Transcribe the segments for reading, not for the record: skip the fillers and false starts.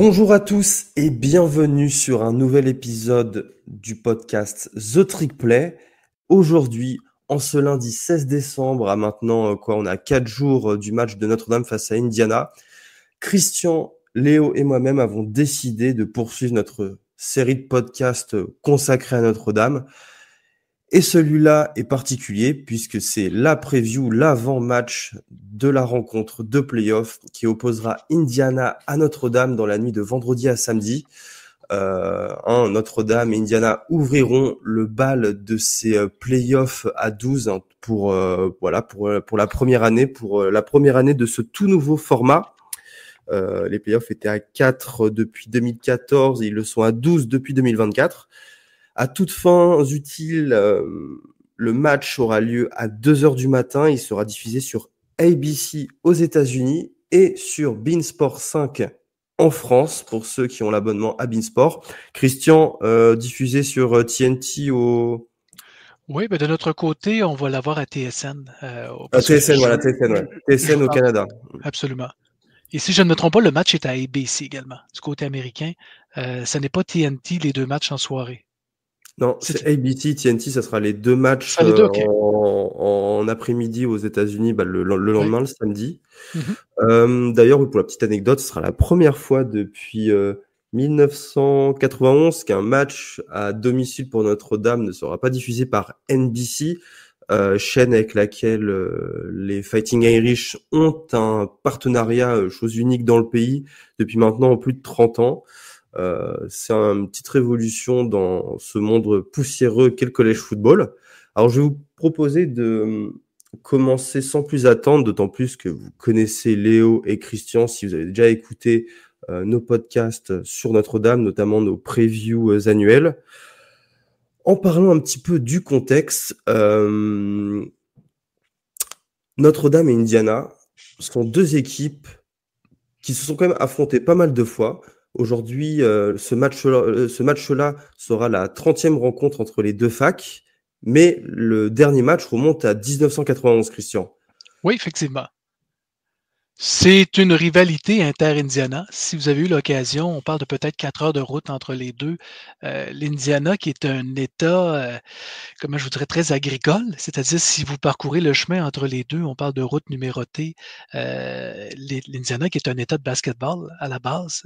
Bonjour à tous et bienvenue sur un nouvel épisode du podcast The Trick Play. Aujourd'hui, en ce lundi 16 décembre, à maintenant on a 4 jours du match de Notre-Dame face à Indiana, Christian, Léo et moi-même avons décidé de poursuivre notre série de podcasts consacrée à Notre-Dame. Et celui-là est particulier puisque c'est la preview, l'avant-match de la rencontre de play-off qui opposera Indiana à Notre-Dame dans la nuit de vendredi à samedi. Notre-Dame et Indiana ouvriront le bal de ces play-offs à 12 pour la première année, de ce tout nouveau format. Les play-offs étaient à 4 depuis 2014 et ils le sont à 12 depuis 2024. À toutes fins utiles, le match aura lieu à 2h du matin. Il sera diffusé sur ABC aux États-Unis et sur beIN Sport 5 en France, pour ceux qui ont l'abonnement à beIN Sport. Christian, diffusé sur TNT au... Oui, de notre côté, on va l'avoir à TSN. TSN au Canada. Absolument. Et si je ne me trompe pas, le match est à ABC également, du côté américain. Ce n'est pas TNT, les deux matchs en soirée. Non, c'est ABC, TNT, ça sera les deux matchs en après-midi aux États-Unis, le lendemain, le samedi. D'ailleurs, pour la petite anecdote, ce sera la première fois depuis 1991 qu'un match à domicile pour Notre-Dame ne sera pas diffusé par NBC, chaîne avec laquelle les Fighting Irish ont un partenariat, chose unique dans le pays, depuis maintenant plus de 30 ans. C'est une petite révolution dans ce monde poussiéreux qu'est le college football. Alors, je vais vous proposer de commencer sans plus attendre, d'autant plus que vous connaissez Léo et Christian si vous avez déjà écouté nos podcasts sur Notre-Dame, notamment nos previews annuels. En parlant un petit peu du contexte, Notre-Dame et Indiana sont deux équipes qui se sont quand même affrontées pas mal de fois. Aujourd'hui, ce match-là sera la 30e rencontre entre les deux facs, mais le dernier match remonte à 1991, Christian. Oui, effectivement. C'est une rivalité inter-Indiana. Si vous avez eu l'occasion, on parle de peut-être 4 heures de route entre les deux. L'Indiana, qui est un État, comment je vous dirais, très agricole, c'est-à-dire si vous parcourez le chemin entre les deux, on parle de route numérotée. L'Indiana, qui est un État de basketball à la base.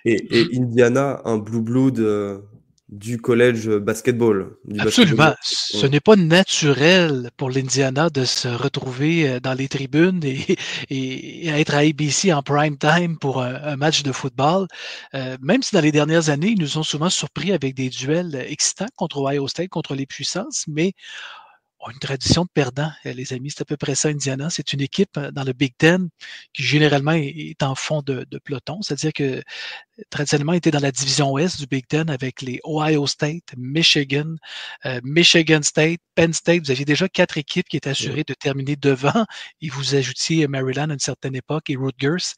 Et Indiana, un blue blood du college basketball. Absolument. Ce n'est pas naturel pour l'Indiana de se retrouver dans les tribunes et être à ABC en prime time pour un match de football. Même si dans les dernières années, ils nous ont souvent surpris avec des duels excitants contre Ohio State, contre les puissances, mais ont une tradition de perdants, les amis. C'est à peu près ça, Indiana. C'est une équipe dans le Big Ten qui généralement est en fond de peloton, c'est-à-dire que traditionnellement était dans la division ouest du Big Ten avec les Ohio State, Michigan, Michigan State, Penn State. Vous aviez déjà 4 équipes qui étaient assurées de terminer devant et vous ajoutiez Maryland à une certaine époque et Rutgers.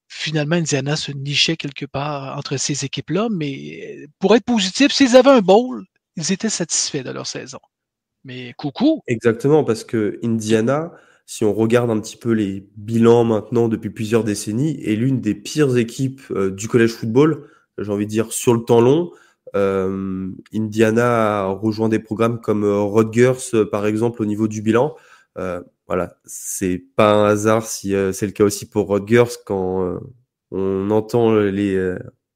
Finalement, Indiana se nichait quelque part entre ces équipes-là, mais pour être positif, s'ils avaient un bowl, ils étaient satisfaits de leur saison. Mais coucou! Exactement, parce que Indiana, si on regarde un petit peu les bilans maintenant depuis plusieurs décennies, est l'une des pires équipes du college football, j'ai envie de dire sur le temps long. Indiana a rejoint des programmes comme Rutgers, par exemple, au niveau du bilan. Voilà, c'est pas un hasard si c'est le cas aussi pour Rutgers quand on entend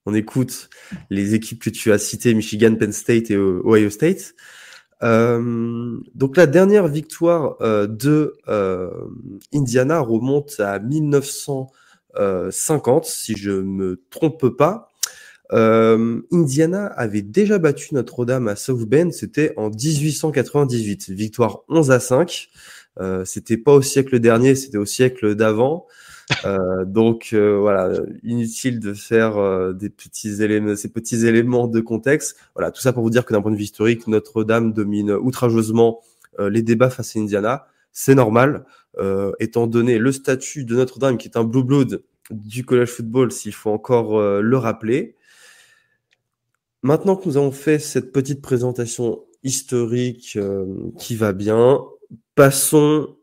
on écoute les équipes que tu as citées, Michigan, Penn State et Ohio State. Donc la dernière victoire de Indiana remonte à 1950, si je me trompe pas. Indiana avait déjà battu Notre-Dame à South Bend, c'était en 1898, victoire 11-5. C'était pas au siècle dernier, c'était au siècle d'avant. Voilà, inutile de faire ces petits éléments de contexte. Voilà, tout ça pour vous dire que d'un point de vue historique, Notre-Dame domine outrageusement les débats face à Indiana. C'est normal, étant donné le statut de Notre-Dame qui est un blue blood du college football, s'il faut encore le rappeler. Maintenant que nous avons fait cette petite présentation historique qui va bien, passons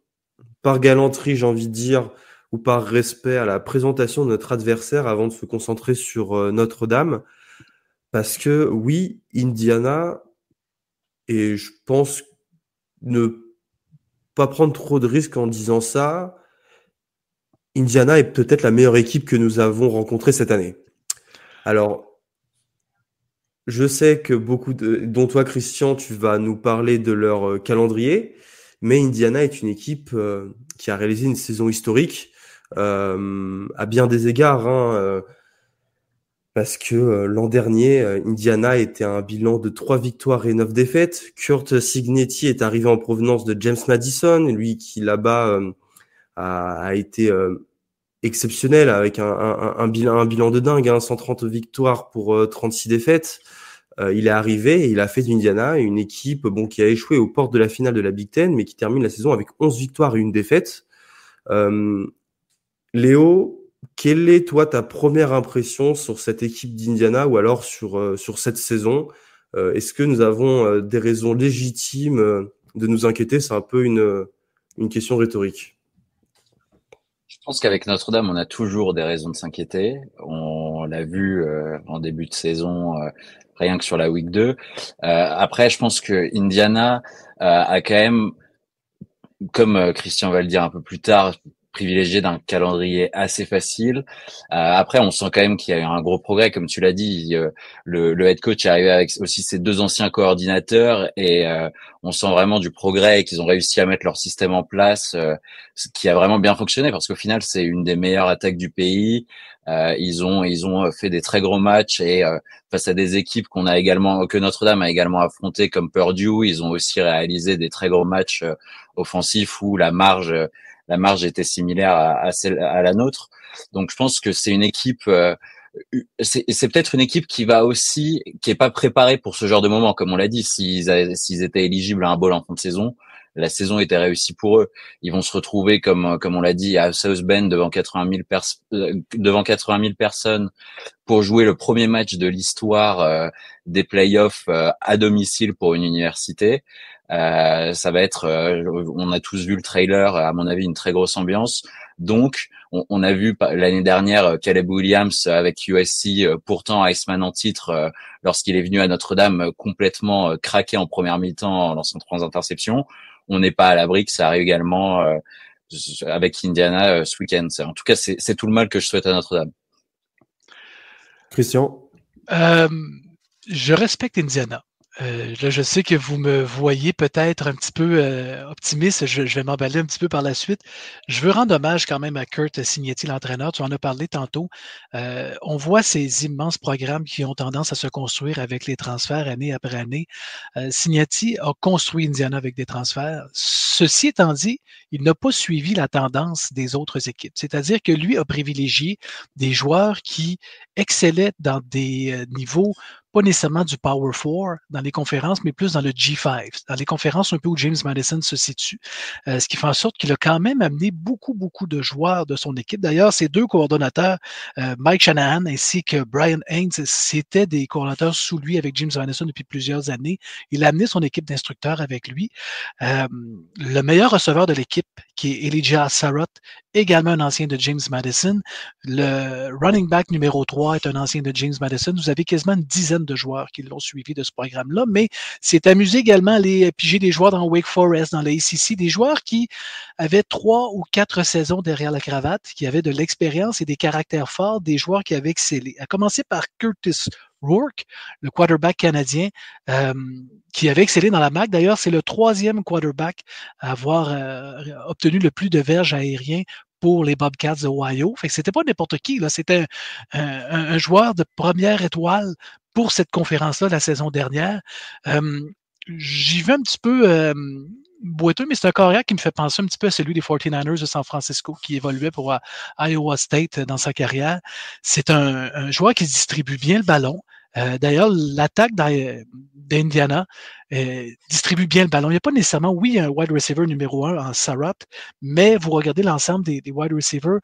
par galanterie, j'ai envie de dire, ou par respect à la présentation de notre adversaire avant de se concentrer sur Notre-Dame. Parce que oui, Indiana, et je pense ne pas prendre trop de risques en disant ça, Indiana est peut-être la meilleure équipe que nous avons rencontrée cette année. Alors, je sais que dont toi, Christian, tu vas nous parler de leur calendrier, mais Indiana est une équipe qui a réalisé une saison historique à bien des égards, hein, parce que l'an dernier, Indiana était à un bilan de 3 victoires et 9 défaites. Kurt Signetti est arrivé en provenance de James Madison, lui qui là-bas a été exceptionnel avec un bilan de dingue, hein, 130 victoires pour 36 défaites. Il est arrivé et il a fait d'Indiana une équipe qui a échoué aux portes de la finale de la Big Ten, mais qui termine la saison avec 11 victoires et une défaite. Léo, quelle est, toi, ta première impression sur cette équipe d'Indiana ou alors sur cette saison? Est-ce que nous avons des raisons légitimes de nous inquiéter? C'est un peu une question rhétorique. Je pense qu'avec Notre-Dame, on a toujours des raisons de s'inquiéter. On l'a vu en début de saison, rien que sur la week 2. Après, je pense que Indiana a quand même, comme Christian va le dire un peu plus tard, privilégié d'un calendrier assez facile. Après, on sent quand même qu'il y a eu un gros progrès, comme tu l'as dit. Le head coach est arrivé avec aussi ses 2 anciens coordinateurs et on sent vraiment du progrès et qu'ils ont réussi à mettre leur système en place, qui a vraiment bien fonctionné parce qu'au final, c'est une des meilleures attaques du pays. Ils ont fait des très gros matchs et face à des équipes que Notre-Dame a également affronté comme Purdue, ils ont aussi réalisé des très gros matchs offensifs où la marge était similaire à la nôtre. Donc je pense que c'est une équipe c'est peut-être une équipe qui est pas préparée pour ce genre de moment, comme on l'a dit. S'ils étaient éligibles à un bowl en fin de saison, la saison était réussie pour eux. Ils vont se retrouver comme on l'a dit à South Bend devant 80 000 personnes pour jouer le premier match de l'histoire des playoffs à domicile pour une université. Ça va être, on a tous vu le trailer, à mon avis, une très grosse ambiance. Donc, on a vu l'année dernière Caleb Williams avec USC, pourtant Iceman en titre, lorsqu'il est venu à Notre-Dame, complètement craqué en première mi-temps en lançant 3 interceptions. On n'est pas à l'abri que ça arrive également avec Indiana ce week-end. En tout cas, c'est tout le mal que je souhaite à Notre-Dame. Christian? Je respecte Indiana. Là, je sais que vous me voyez peut-être un petit peu optimiste. Je vais m'emballer un petit peu par la suite. Je veux rendre hommage quand même à Kurt Signetti, l'entraîneur. Tu en as parlé tantôt. On voit ces immenses programmes qui ont tendance à se construire avec les transferts année après année. Signetti a construit Indiana avec des transferts. Ceci étant dit, il n'a pas suivi la tendance des autres équipes. C'est-à-dire que lui a privilégié des joueurs qui excellaient dans des niveaux pas nécessairement du Power 4 dans les conférences, mais plus dans le G5, dans les conférences un peu où James Madison se situe. Ce qui fait en sorte qu'il a quand même amené beaucoup de joueurs de son équipe. D'ailleurs, ses 2 coordonnateurs, Mike Shanahan ainsi que Brian Haynes, c'était des coordonnateurs sous lui avec James Madison depuis plusieurs années. Il a amené son équipe d'instructeurs avec lui. Le meilleur receveur de l'équipe, qui est Elijah Sarot, également un ancien de James Madison. Le running back numéro 3 est un ancien de James Madison. Vous avez quasiment une dizaine de joueurs qui l'ont suivi de ce programme-là, mais c'est amusé également à piger des joueurs dans Wake Forest, dans la ACC, des joueurs qui avaient 3 ou 4 saisons derrière la cravate, qui avaient de l'expérience et des caractères forts, des joueurs qui avaient excellé. À commencer par Curtis Rourke, le quarterback canadien, qui avait excellé dans la MAC. D'ailleurs, c'est le 3e quarterback à avoir obtenu le plus de verges aériens pour les Bobcats d'Ohio. Fait que c'était pas n'importe qui, là. C'était un joueur de première étoile pour cette conférence-là la saison dernière. J'y vais un petit peu boiteux, mais c'est un carrière qui me fait penser un petit peu à celui des 49ers de San Francisco, qui évoluait pour Iowa State dans sa carrière. C'est un joueur qui distribue bien le ballon. D'ailleurs, l'attaque d'Indiana distribue bien le ballon. Il n'y a pas nécessairement, oui, un wide receiver numéro 1 en Sarot, mais vous regardez l'ensemble des wide receivers,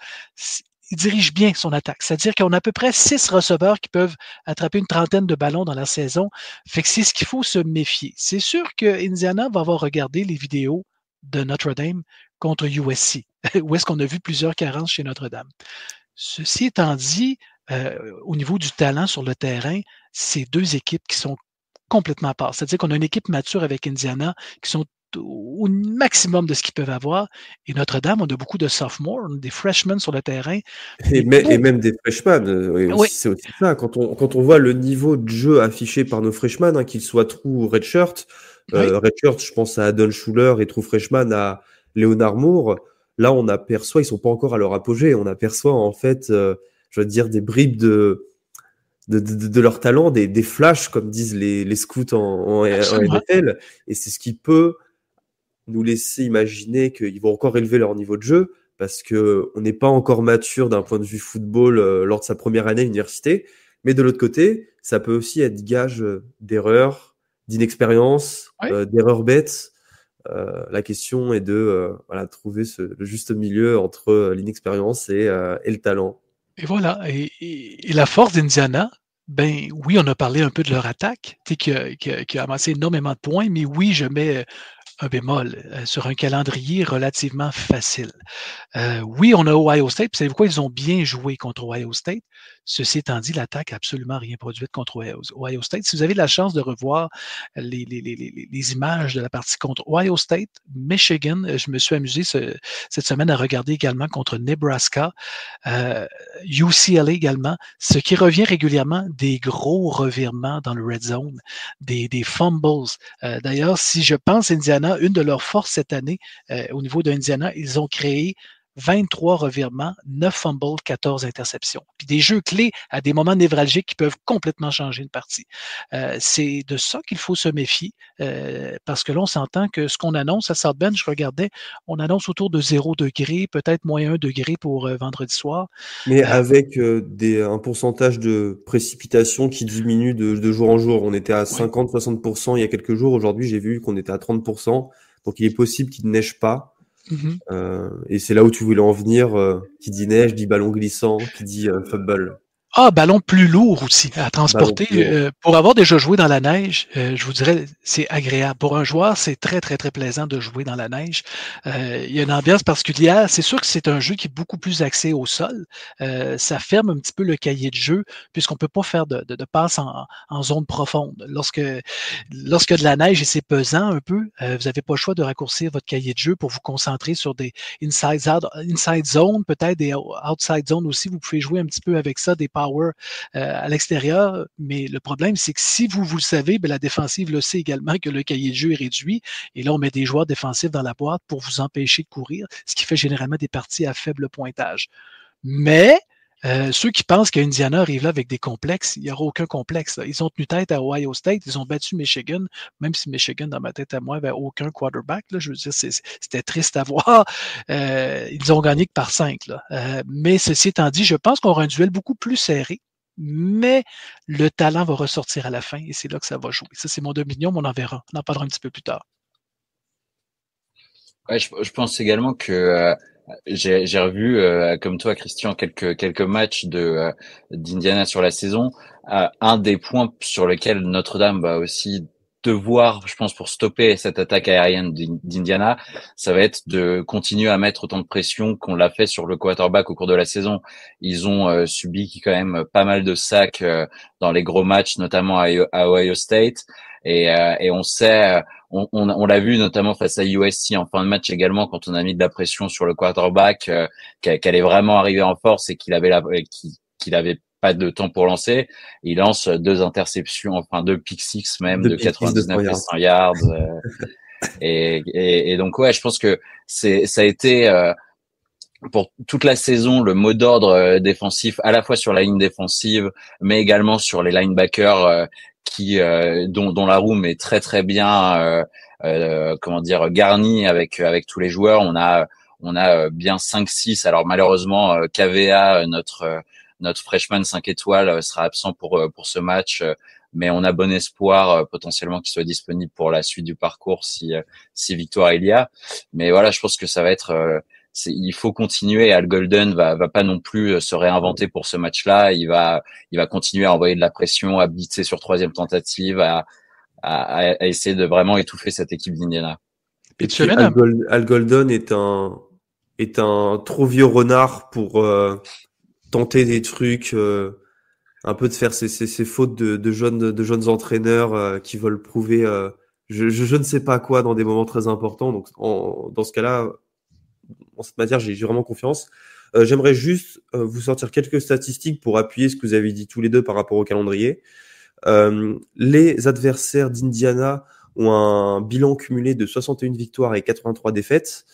il dirige bien son attaque. C'est-à-dire qu'on a à peu près 6 receveurs qui peuvent attraper une trentaine de ballons dans la saison. Fait que c'est ce qu'il faut se méfier. C'est sûr que Indiana va avoir regardé les vidéos de Notre Dame contre USC. où est-ce qu'on a vu plusieurs carences chez Notre-Dame. Ceci étant dit, au niveau du talent sur le terrain, c'est deux équipes qui sont complètement à part. C'est-à-dire qu'on a une équipe mature avec Indiana qui sont au maximum de ce qu'ils peuvent avoir. Et Notre-Dame, on a beaucoup de sophomores, des freshmen sur le terrain. Et même des freshmen. Oui. C'est aussi ça. Quand on voit le niveau de jeu affiché par nos freshmen, qu'ils soient true ou redshirt, redshirt, je pense à Adon Schuler, et true freshman à Leonard Moore. Là, on aperçoit, ils sont pas encore à leur apogée. On aperçoit en fait, je veux dire, des bribes de leur talent, des flashs, comme disent les scouts en NFL. Et c'est ce qui peut nous laisser imaginer qu'ils vont encore élever leur niveau de jeu, parce que on n'est pas encore mature d'un point de vue football lors de sa première année à l'université. Mais de l'autre côté, ça peut aussi être gage d'erreurs, d'inexpérience, d'erreurs bêtes. La question est de trouver le juste milieu entre l'inexpérience et le talent. Et voilà. Et la force d'Indiana, ben oui, on a parlé un peu de leur attaque, qui a amassé énormément de points, mais oui, je mets un bémol sur un calendrier relativement facile. Oui, on a Ohio State. Vous savez quoi? Ils ont bien joué contre Ohio State. Ceci étant dit, l'attaque n'a absolument rien produit contre Ohio State. Si vous avez la chance de revoir les images de la partie contre Ohio State, Michigan, je me suis amusé cette semaine à regarder également contre Nebraska, UCLA également, ce qui revient régulièrement des gros revirements dans le red zone, des fumbles. D'ailleurs, si je pense Indiana, une de leurs forces cette année au niveau d'Indiana, ils ont créé 23 revirements, 9 fumbles, 14 interceptions. Puis des jeux clés à des moments névralgiques qui peuvent complètement changer une partie. C'est de ça qu'il faut se méfier, parce que là, on s'entend que ce qu'on annonce à South Bend, je regardais, on annonce autour de 0 degré, peut-être moins 1 degré pour vendredi soir. Mais avec un pourcentage de précipitation qui diminue de jour en jour. On était à 50-60% il y a quelques jours. Aujourd'hui, j'ai vu qu'on était à 30%. Donc, il est possible qu'il ne neige pas. Et c'est là où tu voulais en venir. Qui dit neige, dit ballon glissant, qui dit fumble. Ah, ballon plus lourd aussi à transporter. Pour avoir déjà joué dans la neige, je vous dirais, c'est agréable. Pour un joueur, c'est très, très, très plaisant de jouer dans la neige. Il y a une ambiance particulière. C'est sûr que c'est un jeu qui est beaucoup plus axé au sol. Ça ferme un petit peu le cahier de jeu, puisqu'on peut pas faire de passe en zone profonde. Lorsque de la neige et c'est pesant un peu, vous n'avez pas le choix de raccourcir votre cahier de jeu pour vous concentrer sur des inside zone, peut-être des outside zone aussi. Vous pouvez jouer un petit peu avec ça, des power à l'extérieur, mais le problème, c'est que si vous le savez, la défensive le sait également que le cahier de jeu est réduit, et là, on met des joueurs défensifs dans la boîte pour vous empêcher de courir, ce qui fait généralement des parties à faible pointage. Mais ceux qui pensent qu'Indiana arrive là avec des complexes, il n'y aura aucun complexe. Là. Ils ont tenu tête à Ohio State, ils ont battu Michigan, même si Michigan, dans ma tête à moi, n'avait aucun quarterback. Là, je veux dire, c'était triste à voir. Ils ont gagné que par 5. Là. Mais ceci étant dit, je pense qu'on aura un duel beaucoup plus serré, mais le talent va ressortir à la fin et c'est là que ça va jouer. Ça, c'est mon opinion, mais on en verra. On en parlera un petit peu plus tard. Ouais, je pense également que j'ai revu, comme toi, Christian, quelques matchs d'Indiana sur la saison. Un des points sur lesquels Notre-Dame va aussi devoir, je pense, pour stopper cette attaque aérienne d'Indiana, ça va être de continuer à mettre autant de pression qu'on l'a fait sur le quarterback au cours de la saison. Ils ont subi quand même pas mal de sacs dans les gros matchs, notamment à Ohio State. Et on sait, on l'a vu notamment face à USC en fin de match également, quand on a mis de la pression sur le quarterback, qu'elle est vraiment arrivée en force et qu'il avait pas de temps pour lancer. Il lance 2 interceptions, enfin 2 pick six même de 99 et 100 yards. Et donc ouais, je pense que ça a été pour toute la saison le mot d'ordre défensif, à la fois sur la ligne défensive, mais également sur les linebackers dont la room est très très bien garnie avec tous les joueurs. On a bien 5-6. Alors malheureusement KVA, notre freshman 5 étoiles, sera absent pour ce match, mais on a bon espoir potentiellement qu'il soit disponible pour la suite du parcours si victoire il y a. Mais voilà, je pense que ça va être il faut continuer. Al Golden va pas non plus se réinventer pour ce match-là. Il va continuer à envoyer de la pression, à blitzer sur 3e tentative, à essayer de vraiment étouffer cette équipe d'Indiana. Et puis Al Golden est un est un trop vieux renard pour tenter des trucs, un peu de faire ces fautes de jeunes entraîneurs qui veulent prouver je ne sais pas quoi dans des moments très importants. Donc dans ce cas-là, en cette matière, j'ai vraiment confiance. J'aimerais juste vous sortir quelques statistiques pour appuyer ce que vous avez dit tous les deux par rapport au calendrier. Les adversaires d'Indiana ont un bilan cumulé de 61 victoires et 83 défaites.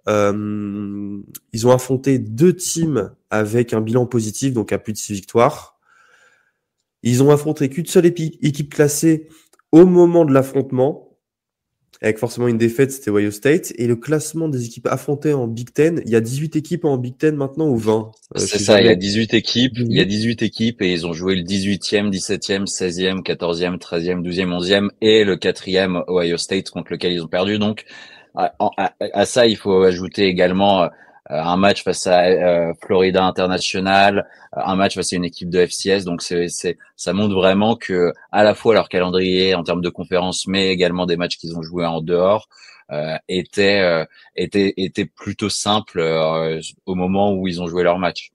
Ils ont affronté 2 teams avec un bilan positif, donc à plus de 6 victoires. Ils ont affronté qu'une seule équipe classée au moment de l'affrontement, avec forcément une défaite, c'était Ohio State. Et le classement des équipes affrontées en Big Ten, il y a 18 équipes en Big Ten maintenant ou 20 C'est ça, il y a 18 équipes. Il y a 18 équipes et ils ont joué le 18e, 17e, 16e, 14e, 13e, 12e, 11e et le 4e Ohio State contre lequel ils ont perdu. Donc, à ça, il faut ajouter également un match face à Florida International, un match face à une équipe de FCS. Donc, ça montre vraiment que à la fois leur calendrier en termes de conférences, mais également des matchs qu'ils ont joués en dehors, était plutôt simple au moment où ils ont joué leur match.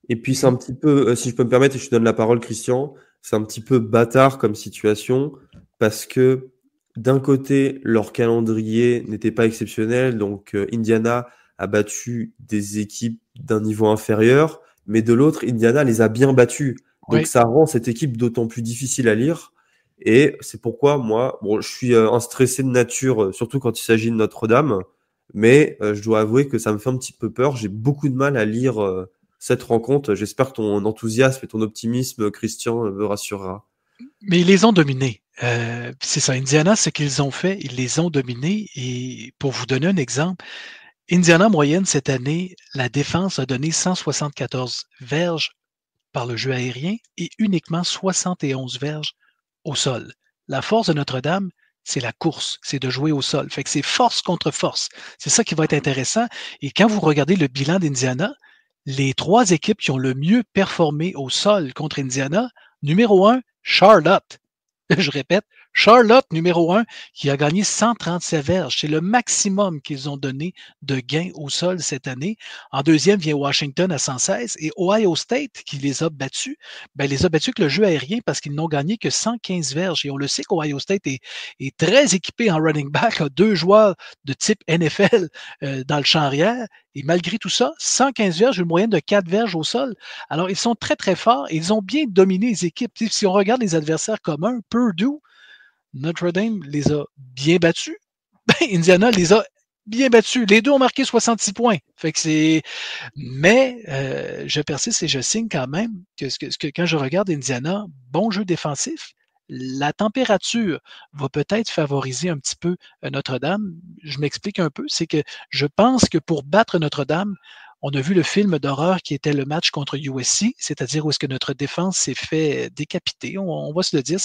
Et puis c'est un petit peu, si je peux me permettre, et je te donne la parole, Christian, c'est un petit peu bâtard comme situation parce que d'un côté, leur calendrier n'était pas exceptionnel, donc Indiana a battu des équipes d'un niveau inférieur, mais de l'autre, Indiana les a bien battus. Donc ça rend cette équipe d'autant plus difficile à lire. Et c'est pourquoi moi, je suis un stressé de nature, surtout quand il s'agit de Notre-Dame, mais je dois avouer que ça me fait un petit peu peur. J'ai beaucoup de mal à lire cette rencontre. J'espère que ton enthousiasme et ton optimisme, Christian, me rassurera. Mais ils les ont dominés. C'est ça, Indiana, ce qu'ils ont fait, ils les ont dominés. Et pour vous donner un exemple, Indiana moyenne cette année, la défense a donné 174 verges par le jeu aérien et uniquement 71 verges au sol. La force de Notre-Dame, c'est la course, c'est de jouer au sol. Fait que c'est force contre force. C'est ça qui va être intéressant. Et quand vous regardez le bilan d'Indiana, les 3 équipes qui ont le mieux performé au sol contre Indiana, numéro 1, Charlotte. Je répète, Charlotte, numéro 1, qui a gagné 137 verges. C'est le maximum qu'ils ont donné de gains au sol cette année. En deuxième vient Washington à 116 et Ohio State, qui les a battus, les a battus avec le jeu aérien parce qu'ils n'ont gagné que 115 verges. Et on le sait qu'Ohio State est très équipé en running back, a 2 joueurs de type NFL dans le champ arrière. Et malgré tout ça, 115 verges, une moyenne de 4 verges au sol. Alors, ils sont très, très forts et ils ont bien dominé les équipes. Si on regarde les adversaires communs, Purdue, Notre-Dame les a bien battus. Indiana les a bien battus. Les deux ont marqué 66 points. Fait que c'est. Mais je persiste et je signe quand même que quand je regarde Indiana, bon jeu défensif. La température va peut-être favoriser un petit peu Notre-Dame. Je m'explique un peu. C'est que je pense que pour battre Notre-Dame, on a vu le film d'horreur qui était le match contre USC, c'est-à-dire où est-ce que notre défense s'est fait décapiter. On va se le dire.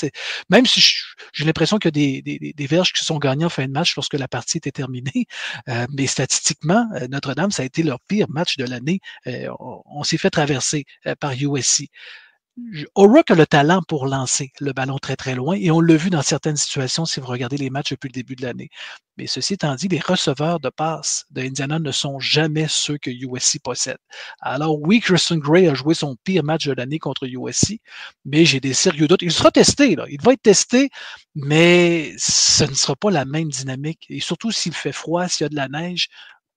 Même si j'ai l'impression qu'il y a des verges qui sont gagnées en fin de match lorsque la partie était terminée, mais statistiquement, Notre-Dame, ça a été leur pire match de l'année. On s'est fait traverser par USC. O'Rourke a le talent pour lancer le ballon très, très loin et on l'a vu dans certaines situations si vous regardez les matchs depuis le début de l'année. Mais ceci étant dit, les receveurs de passes de Indiana ne sont jamais ceux que USC possède. Alors oui, Christian Gray a joué son pire match de l'année contre USC, mais j'ai des sérieux doutes. Il sera testé, là. Il va être testé, mais ce ne sera pas la même dynamique. Et surtout s'il fait froid, s'il y a de la neige,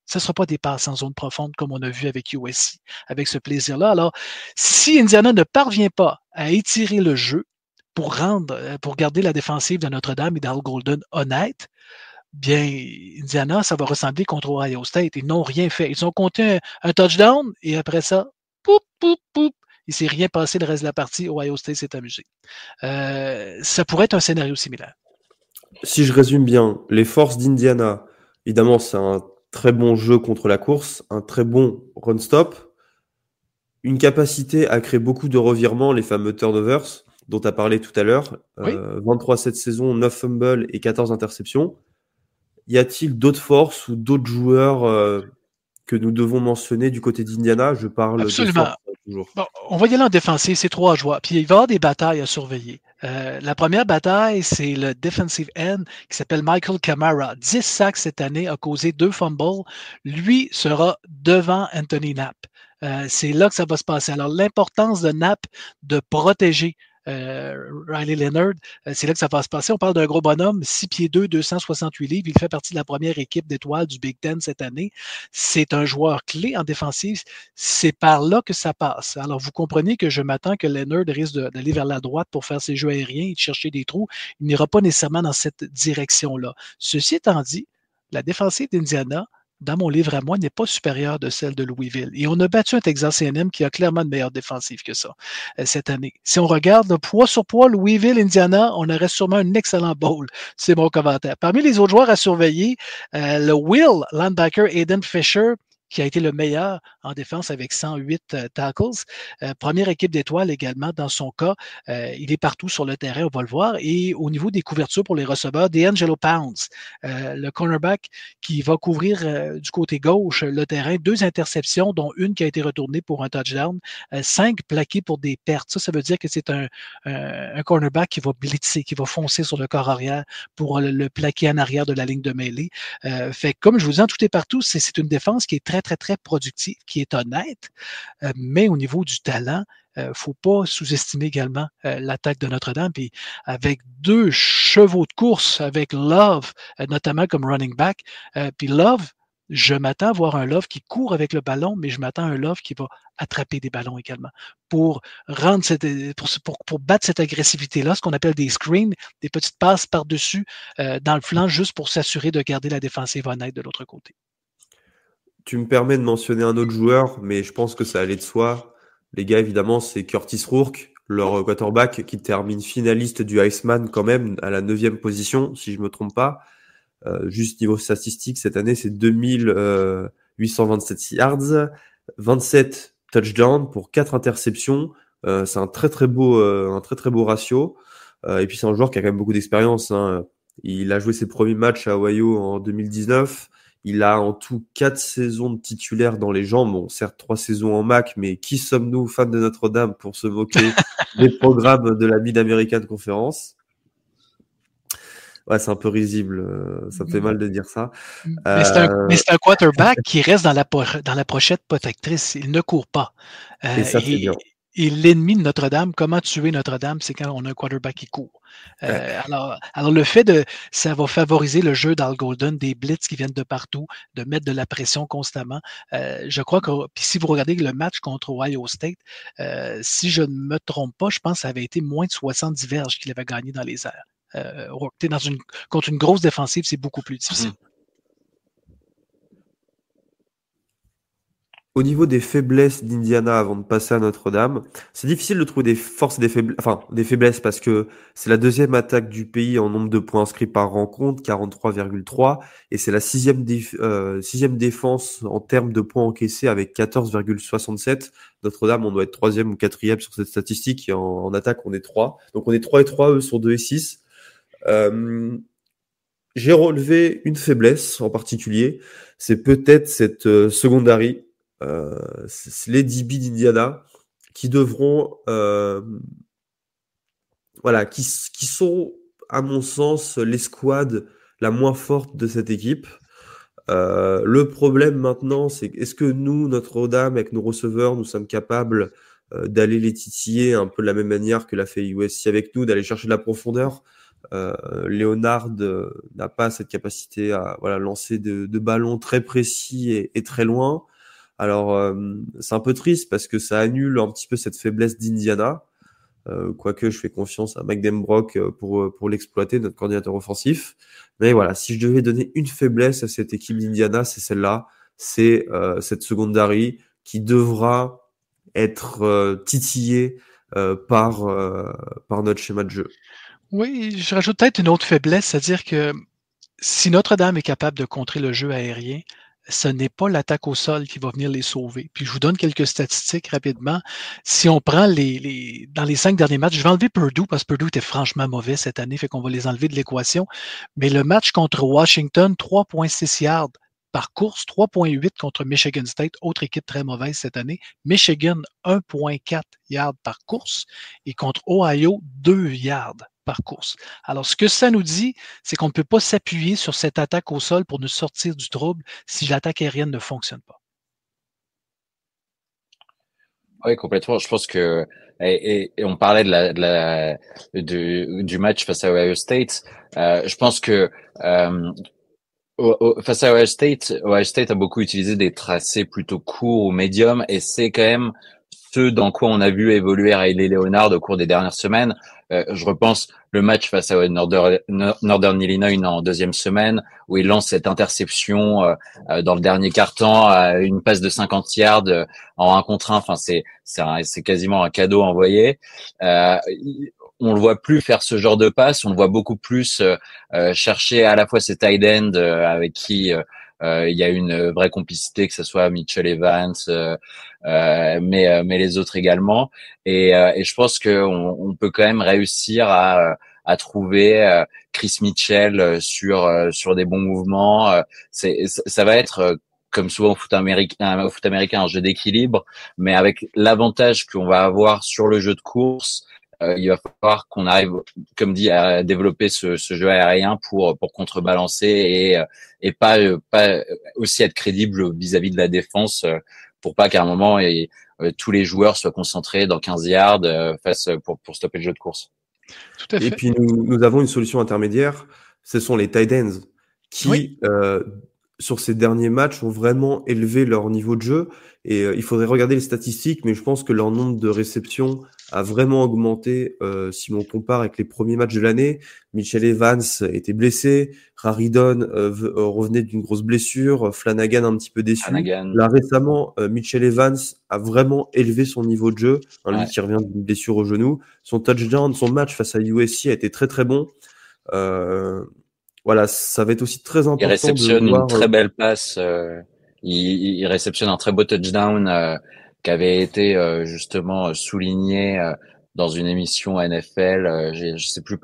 ce ne sera pas des passes en zone profonde comme on a vu avec USC, avec ce plaisir-là. Alors, si Indiana ne parvient pas à étirer le jeu pour garder la défensive de Notre-Dame et d'Al Golden honnête, bien, Indiana, ça va ressembler contre Ohio State. Ils n'ont rien fait. Ils ont compté un touchdown et après ça, poup, poup, poup. Il ne s'est rien passé le reste de la partie. Ohio State s'est amusé. Ça pourrait être un scénario similaire. Si je résume bien, les forces d'Indiana, évidemment, c'est un très bon jeu contre la course, un très bon run-stop, une capacité à créer beaucoup de revirements, les fameux turnovers, dont tu as parlé tout à l'heure. Oui. 23 cette saison, 9 fumbles et 14 interceptions. Y a-t-il d'autres forces ou d'autres joueurs que nous devons mentionner du côté d'Indiana? Je parle Absolument. toujours. Bon, on va y aller en défensive, c'est 3 joueurs. Puis il va y avoir des batailles à surveiller. La première bataille, c'est le defensive end qui s'appelle Michael Kamara. 10 sacs cette année, a causé 2 fumbles. Lui sera devant Anthony Knapp. C'est là que ça va se passer. Alors, l'importance de Knapp de protéger Riley Leonard, c'est là que ça va se passer. On parle d'un gros bonhomme, 6 pieds 2, 268 livres. Il fait partie de la première équipe d'étoiles du Big Ten cette année. C'est un joueur clé en défensive. C'est par là que ça passe. Alors, vous comprenez que je m'attends que Leonard risque d'aller vers la droite pour faire ses jeux aériens et de chercher des trous. Il n'ira pas nécessairement dans cette direction-là. Ceci étant dit, la défensive d'Indiana, dans mon livre à moi, n'est pas supérieure de celle de Louisville. Et on a battu un Texas A&M qui a clairement une meilleure défensive que ça cette année. Si on regarde le poids sur poids, Louisville, Indiana, on aurait sûrement un excellent bowl. C'est mon commentaire. Parmi les autres joueurs à surveiller, le Will linebacker Aiden Fisher, qui a été le meilleur en défense avec 108 tackles. Première équipe d'étoiles également dans son cas. Il est partout sur le terrain, on va le voir. Et au niveau des couvertures pour les receveurs, D'Angelo Pounds, le cornerback qui va couvrir du côté gauche le terrain. 2 interceptions, dont une qui a été retournée pour un touchdown. 5 plaqués pour des pertes. Ça veut dire que c'est un cornerback qui va blitzer, qui va foncer sur le corps arrière pour le plaquer en arrière de la ligne de mêlée. Fait que, comme je vous dis, en tout et partout, c'est une défense qui est très, très, très productive, qui est honnête, mais au niveau du talent, il ne faut pas sous-estimer également l'attaque de Notre-Dame. Puis avec 2 chevaux de course, avec Love, notamment comme running back, puis Love, je m'attends à voir un Love qui court avec le ballon, mais je m'attends à un Love qui va attraper des ballons également pour battre cette agressivité-là, ce qu'on appelle des screens, des petites passes par-dessus dans le flanc, juste pour s'assurer de garder la défensive honnête de l'autre côté. Tu me permets de mentionner un autre joueur, mais je pense que ça allait de soi. Les gars, évidemment, c'est Curtis Rourke, leur quarterback, qui termine finaliste du Iceman quand même à la 9e position, si je me trompe pas. Juste niveau statistique, cette année, c'est 2827 yards, 27 touchdowns pour 4 interceptions. C'est un très très beau ratio. Et puis c'est un joueur qui a quand même beaucoup d'expérience, hein. Il a joué ses premiers matchs à Ohio en 2019. Il a en tout 4 saisons de titulaire dans les jambes. Bon, certes 3 saisons en MAC, mais qui sommes-nous, fans de Notre-Dame, pour se moquer des programmes de la Mid-American Conference? Ouais, c'est un peu risible. Ça me fait mal de dire ça. Mais c'est un quarterback qui reste dans la pochette protectrice. Il ne court pas. Et ça, c'est bien. Et l'ennemi de Notre-Dame, comment tuer Notre-Dame, c'est quand on a un quarterback qui court. Alors le fait ça va favoriser le jeu dans le Golden, des blitz qui viennent de partout, de mettre de la pression constamment. Je crois que, puis si vous regardez le match contre Ohio State, si je ne me trompe pas, je pense que ça avait été moins de 70 verges qu'il avait gagné dans les airs. Contre une grosse défensive, c'est beaucoup plus difficile. Au niveau des faiblesses d'Indiana, avant de passer à Notre-Dame, c'est difficile de trouver des forces et des faiblesses parce que c'est la 2e attaque du pays en nombre de points inscrits par rencontre, 43,3, et c'est la 6e défense en termes de points encaissés avec 14,67. Notre-Dame, on doit être 3e ou 4e sur cette statistique, et en attaque, on est 3. Donc on est 3 et 3, eux sont 2 et 6. J'ai relevé une faiblesse en particulier, c'est peut-être cette secondary. C'est les DB d'Indiana qui devront qui sont à mon sens l'escouade la moins forte de cette équipe. Le problème maintenant, c'est est-ce que nous, Notre-Dame, avec nos receveurs, nous sommes capables d'aller les titiller un peu de la même manière que l'a fait USC avec nous, d'aller chercher de la profondeur. Leonard n'a pas cette capacité à lancer de ballons très précis et très loin. Alors, c'est un peu triste parce que ça annule un petit peu cette faiblesse d'Indiana. Quoique je fais confiance à Mike Denbrock pour l'exploiter, notre coordinateur offensif. Mais voilà, si je devais donner une faiblesse à cette équipe d'Indiana, c'est celle-là. C'est cette secondary qui devra être titillée par notre schéma de jeu. Oui, je rajoute peut-être une autre faiblesse, c'est-à-dire que si Notre-Dame est capable de contrer le jeu aérien, ce n'est pas l'attaque au sol qui va venir les sauver. Puis je vous donne quelques statistiques rapidement. Si on prend dans les 5 derniers matchs, je vais enlever Purdue parce que Purdue était franchement mauvais cette année, fait qu'on va les enlever de l'équation. Mais le match contre Washington, 3,6 yards par course, 3,8 contre Michigan State, autre équipe très mauvaise cette année. Michigan, 1,4 yards par course et contre Ohio, 2 yards par course. Alors, ce que ça nous dit, c'est qu'on ne peut pas s'appuyer sur cette attaque au sol pour nous sortir du trouble si l'attaque aérienne ne fonctionne pas. Oui, complètement. Je pense que et on parlait du match face à Ohio State. Je pense que face à Ohio State a beaucoup utilisé des tracés plutôt courts ou médiums, et c'est quand même ce dans quoi on a vu évoluer Riley Leonard au cours des dernières semaines. Je repense le match face à Northern Illinois en deuxième semaine, où il lance cette interception dans le dernier quart-temps, une passe de 50 yards en 1 contre 1. Enfin, c'est quasiment un cadeau envoyé. On le voit plus faire ce genre de passe, on le voit beaucoup plus chercher à la fois ses tight ends avec qui il y a une vraie complicité, que ce soit Mitchell Evans, mais les autres également. Et je pense qu'on peut quand même réussir à trouver Chris Mitchell sur des bons mouvements. Ça va être comme souvent au foot américain, un jeu d'équilibre, mais avec l'avantage qu'on va avoir sur le jeu de course. Il va falloir qu'on arrive, comme dit, à développer ce jeu aérien pour contrebalancer et pas aussi être crédible vis-à-vis de la défense, pour pas qu'à un moment tous les joueurs soient concentrés dans 15 yards pour stopper le jeu de course. Tout à fait. Et puis nous avons une solution intermédiaire, ce sont les tight ends qui, sur ces derniers matchs, ont vraiment élevé leur niveau de jeu. Et il faudrait regarder les statistiques, mais je pense que leur nombre de réceptions a vraiment augmenté si on compare avec les premiers matchs de l'année. Mitchell Evans était blessé, Raridon revenait d'une grosse blessure, Flanagan un petit peu déçu. Là récemment, Mitchell Evans a vraiment élevé son niveau de jeu, lui qui revient d'une blessure au genou. Son touchdown, son match face à USC a été très très bon. Voilà, ça va être aussi très important. Il réceptionne une très belle passe. Il réceptionne un très beau touchdown qui avait été justement souligné dans une émission NFL. Je sais plus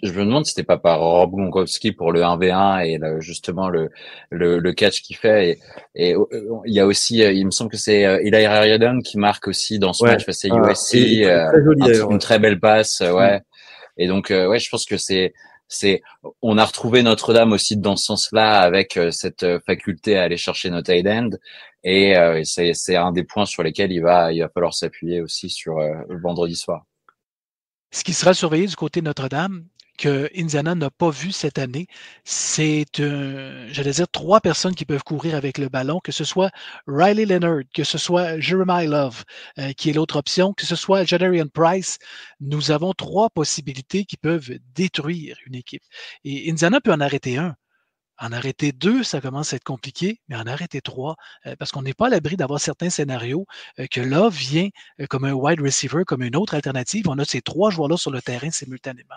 je me demande si c'était pas par Rob Gronkowski pour le 1v1 et justement le catch qu'il fait. Et il y a aussi, il me semble que c'est Eli Raridon qui marque aussi dans ce match face à USC. Une très belle passe, ouais. Et donc je pense que on a retrouvé Notre-Dame aussi dans ce sens-là, avec cette faculté à aller chercher nos tight ends, et c'est un des points sur lesquels il va falloir s'appuyer aussi sur le vendredi soir. Ce qui sera surveillé du côté de Notre-Dame, que Indiana n'a pas vu cette année, c'est, j'allais dire, 3 personnes qui peuvent courir avec le ballon, que ce soit Riley Leonard, que ce soit Jeremiah Love, qui est l'autre option, que ce soit Jadarian Price. Nous avons 3 possibilités qui peuvent détruire une équipe. Et Indiana peut en arrêter un. En arrêter 2, ça commence à être compliqué, mais en arrêter 3, parce qu'on n'est pas à l'abri d'avoir certains scénarios que Love vient comme un wide receiver, comme une autre alternative. On a ces 3 joueurs-là sur le terrain simultanément.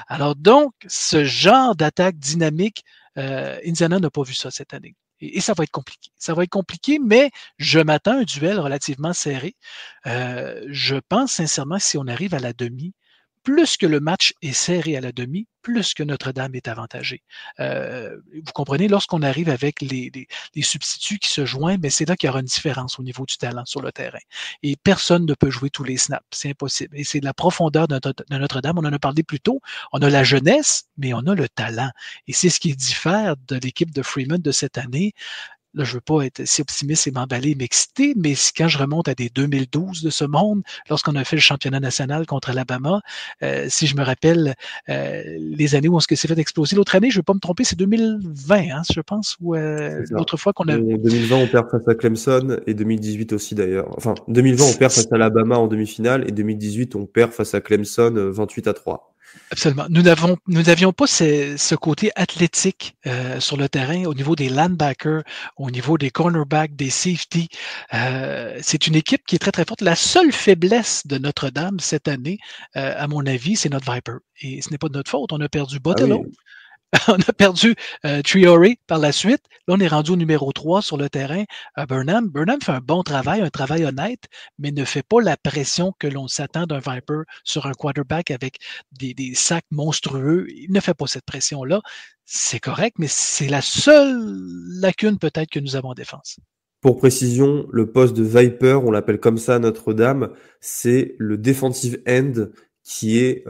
Alors donc, ce genre d'attaque dynamique, Indiana n'a pas vu ça cette année. Et ça va être compliqué. Ça va être compliqué, mais je m'attends à un duel relativement serré. Je pense sincèrement que si on arrive à la demi, plus que le match est serré à la demi, plus que Notre-Dame est avantagé. Vous comprenez, lorsqu'on arrive avec les substituts qui se joignent, ben c'est là qu'il y aura une différence au niveau du talent sur le terrain. Et personne ne peut jouer tous les snaps. C'est impossible. Et c'est la profondeur de Notre-Dame. On en a parlé plus tôt. On a la jeunesse, mais on a le talent. Et c'est ce qui diffère de l'équipe de Freeman de cette année. Là, je veux pas être si optimiste et m'emballer, m'exciter, mais quand je remonte à des 2012 de ce monde, lorsqu'on a fait le championnat national contre Alabama, si je me rappelle les années où on s'est fait exploser. L'autre année, je ne veux pas me tromper, c'est 2020, hein, je pense, ou l'autre fois qu'on a... 2020, on perd face à Clemson, et 2018 aussi d'ailleurs. Enfin, 2020, on perd face à Alabama en demi-finale, et 2018, on perd face à Clemson 28-3. Absolument. Nous n'avions pas ce côté athlétique sur le terrain au niveau des linebackers, au niveau des cornerbacks, des safeties. C'est une équipe qui est très, très forte. La seule faiblesse de Notre-Dame cette année, à mon avis, c'est notre Viper. Et ce n'est pas de notre faute. On a perdu Botello. On a perdu Traoré par la suite. Là, on est rendu au numéro 3 sur le terrain. Burnham. Burnham fait un bon travail, un travail honnête, mais ne fait pas la pression que l'on s'attend d'un Viper sur un quarterback avec des sacs monstrueux. Il ne fait pas cette pression-là. C'est correct, mais c'est la seule lacune peut-être que nous avons en défense. Pour précision, le poste de Viper, on l'appelle comme ça à Notre-Dame, c'est le defensive end qui est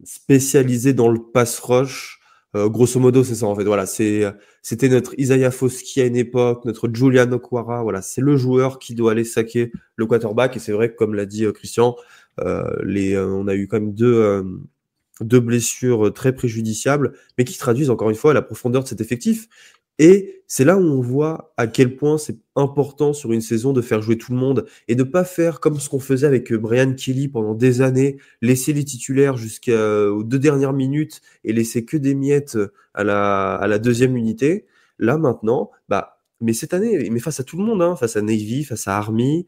spécialisé dans le pass rush. Grosso modo, c'est ça en fait. Voilà, c'était notre Isaiah Foskey à une époque, notre Julian Okwara. Voilà, c'est le joueur qui doit aller saquer le quarterback. Et c'est vrai que, comme l'a dit Christian, on a eu quand même deux blessures très préjudiciables, mais qui traduisent encore une fois la profondeur de cet effectif. Et c'est là où on voit à quel point c'est important sur une saison de faire jouer tout le monde et de pas faire comme ce qu'on faisait avec Brian Kelly pendant des années, laisser les titulaires jusqu'aux 2 dernières minutes et laisser que des miettes à la deuxième unité. Là maintenant, mais cette année, mais face à tout le monde, hein, face à Navy, face à Army,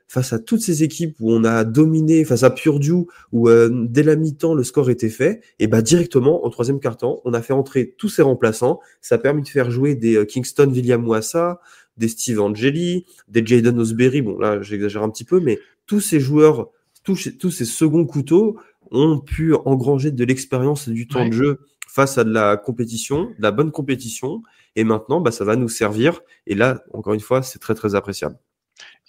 face à toutes ces équipes où on a dominé, face à Purdue où dès la mi-temps le score était fait, et directement au troisième quart-temps on a fait entrer tous ces remplaçants. Ça a permis de faire jouer des Kingston William-Wassa, des Steve Angeli, des Jaden Osbury. Bon là j'exagère un petit peu, mais tous ces joueurs, tous ces seconds couteaux ont pu engranger de l'expérience et du temps de jeu face à de la compétition, de la bonne compétition, et maintenant ça va nous servir, et là encore une fois c'est très très appréciable.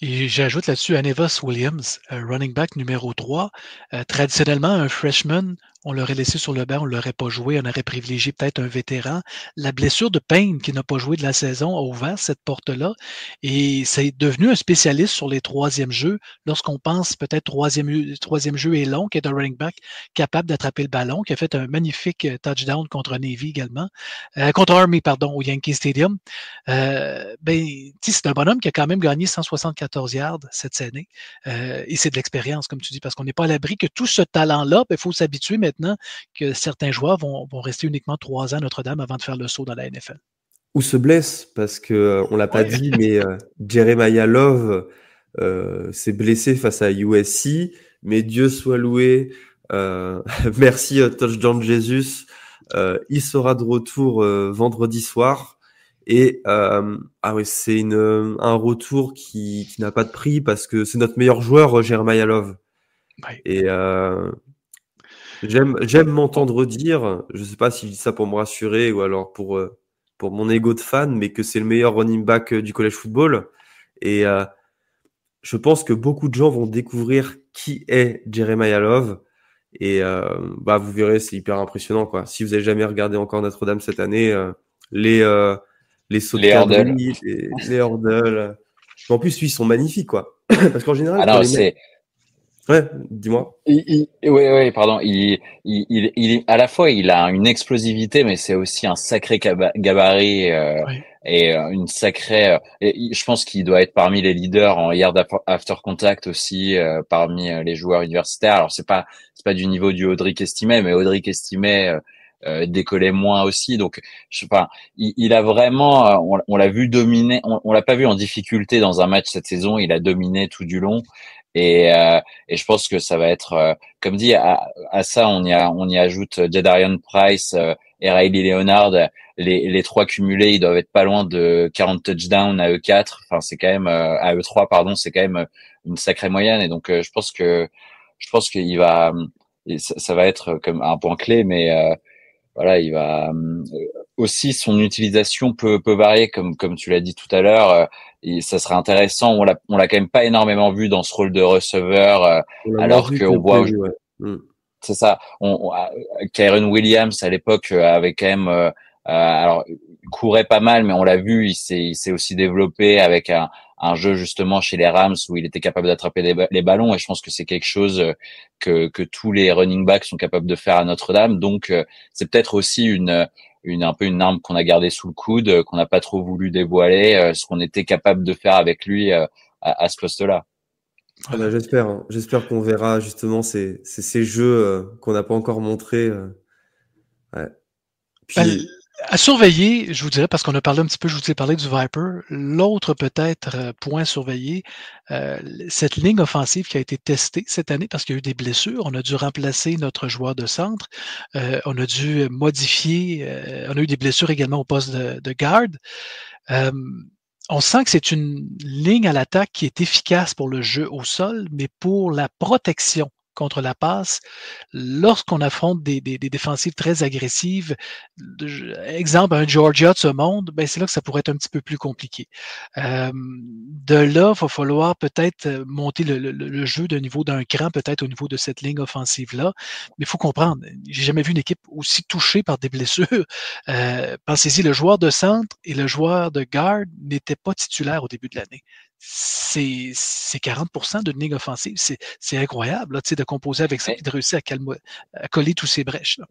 Et j'ajoute là-dessus Anevas Williams, running back numéro 3. Traditionnellement, un freshman, on l'aurait laissé sur le banc, on ne l'aurait pas joué, on aurait privilégié peut-être un vétéran. La blessure de Payne, qui n'a pas joué de la saison, a ouvert cette porte-là. Et c'est devenu un spécialiste sur les troisièmes jeux. Lorsqu'on pense peut-être troisième jeu est long, qui est un running back capable d'attraper le ballon, qui a fait un magnifique touchdown contre Navy également, contre Army, pardon, au Yankee Stadium. C'est un bonhomme qui a quand même gagné 174 yards cette année. Et c'est de l'expérience, comme tu dis, parce qu'on n'est pas à l'abri que tout ce talent-là, il faut s'habituer maintenant que certains joueurs vont rester uniquement 3 ans à Notre-Dame avant de faire le saut dans la NFL. Ou se blesse, parce que on l'a pas dit, mais Jeremiah Love s'est blessé face à USC, mais Dieu soit loué. Merci Touchdown Jesus. Il sera de retour vendredi soir. Et c'est un retour qui n'a pas de prix, parce que c'est notre meilleur joueur, Jeremiah Love. Ouais. Et j'aime m'entendre dire, je sais pas si je dis ça pour me rassurer ou alors pour mon ego de fan, mais que c'est le meilleur running back du college football. Et je pense que beaucoup de gens vont découvrir qui est Jeremiah Love. Et vous verrez, c'est hyper impressionnant, quoi. Si vous avez jamais regardé encore Notre-Dame cette année, les sauts de quadrille, les hurdles. Mais en plus, lui, ils sont magnifiques, quoi. Parce qu'en général, ouais, dis-moi. Oui, pardon. À la fois, il a une explosivité, mais c'est aussi un sacré gabarit et une sacrée. Je pense qu'il doit être parmi les leaders en yard after contact aussi, parmi les joueurs universitaires. Alors c'est pas du niveau du Audric Estimé, mais Audric Estimé décollait moins aussi. Donc je sais pas. Il a vraiment. On l'a vu dominer. On l'a pas vu en difficulté dans un match cette saison. Il a dominé tout du long. Et je pense que ça va être, comme dit, à ça on y ajoute Jadarian Price et Riley Leonard. Les trois cumulés, ils doivent être pas loin de 40 touchdowns à eux 4. Enfin, c'est quand même à eux 3, pardon, c'est quand même une sacrée moyenne. Et donc je pense qu'il va, ça va être comme un point clé, mais voilà, il va aussi son utilisation peut varier comme tu l'as dit tout à l'heure. Et ça serait intéressant. On l'a quand même pas énormément vu dans ce rôle de receveur, alors qu'on voit. C'est ça. Kyren Williams à l'époque avait quand même. Alors il courait pas mal, mais on l'a vu. Il s'est aussi développé avec un jeu justement chez les Rams où il était capable d'attraper les ballons, et je pense que c'est quelque chose que tous les running backs sont capables de faire à Notre-Dame. Donc c'est peut-être aussi un peu une arme qu'on a gardée sous le coude, qu'on n'a pas trop voulu dévoiler, ce qu'on était capable de faire avec lui à ce poste-là. J'espère qu'on verra justement ces jeux qu'on n'a pas encore montrés. Ouais. Puis À surveiller, je vous dirais, parce qu'on a parlé un petit peu, je vous ai parlé du Viper, l'autre peut-être point surveillé, cette ligne offensive qui a été testée cette année parce qu'il y a eu des blessures, on a dû remplacer notre joueur de centre, on a dû modifier, on a eu des blessures également au poste de garde. On sent que c'est une ligne à l'attaque qui est efficace pour le jeu au sol, mais pour la protection contre la passe, lorsqu'on affronte des défensives très agressives, exemple un Georgia de ce monde, ben c'est là que ça pourrait être un petit peu plus compliqué. De là, il va falloir peut-être monter le jeu d'un niveau d'un cran, peut-être au niveau de cette ligne offensive-là. Mais il faut comprendre, j'ai jamais vu une équipe aussi touchée par des blessures. Pensez-y, le joueur de centre et le joueur de garde n'étaient pas titulaires au début de l'année. C'est 40% d'une ligne offensive. C'est incroyable là, de composer avec ça et de réussir à coller tous ces brèches. Là.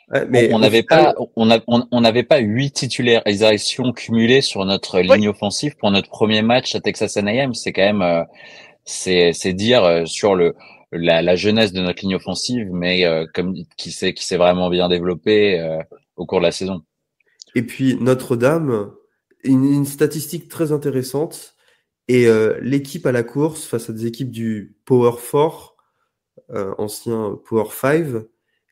Ouais, mais on n'avait pas, on n'avait pas 8 titularisations cumulées sur notre ligne offensive pour notre premier match à Texas A&M. C'est quand même, c'est dire sur la jeunesse de notre ligne offensive, mais comme qui s'est vraiment bien développée au cours de la saison. Et puis Notre-Dame, une statistique très intéressante. Et l'équipe à la course face à des équipes du Power 4, ancien Power 5,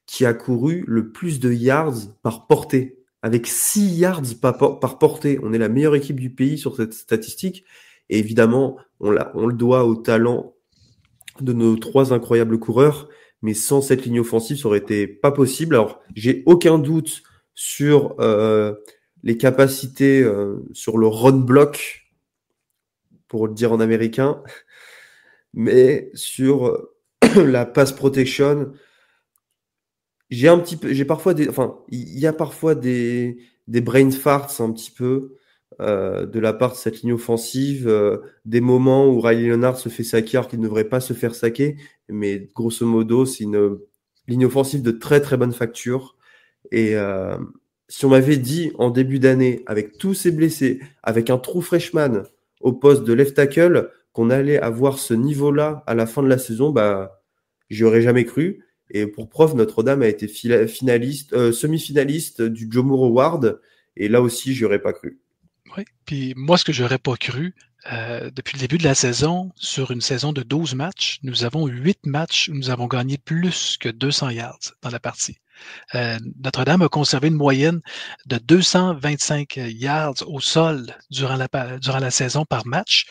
qui a couru le plus de yards par portée, avec 6 yards par portée. On est la meilleure équipe du pays sur cette statistique. Et évidemment, on le doit au talent de nos 3 incroyables coureurs. Mais sans cette ligne offensive, ça aurait été pas possible. Alors, j'ai aucun doute sur les capacités sur le run block, pour le dire en américain, mais sur la pass protection, il y a parfois des brain farts un petit peu de la part de cette ligne offensive, des moments où Riley Leonard se fait saquer alors qu'il ne devrait pas se faire saquer, mais grosso modo, c'est une ligne offensive de très très bonne facture. Et si on m'avait dit en début d'année, avec tous ces blessés, avec un true freshman au poste de left tackle, qu'on allait avoir ce niveau-là à la fin de la saison, bah, j'y aurais jamais cru. Et pour preuve, Notre-Dame a été semi-finaliste du Joe Moore Award. Et là aussi, j'y aurais pas cru. Oui, puis moi, ce que j'aurais pas cru, depuis le début de la saison, sur une saison de 12 matchs, nous avons 8 matchs où nous avons gagné plus que 200 yards dans la partie. Notre-Dame a conservé une moyenne de 225 yards au sol durant la saison par match.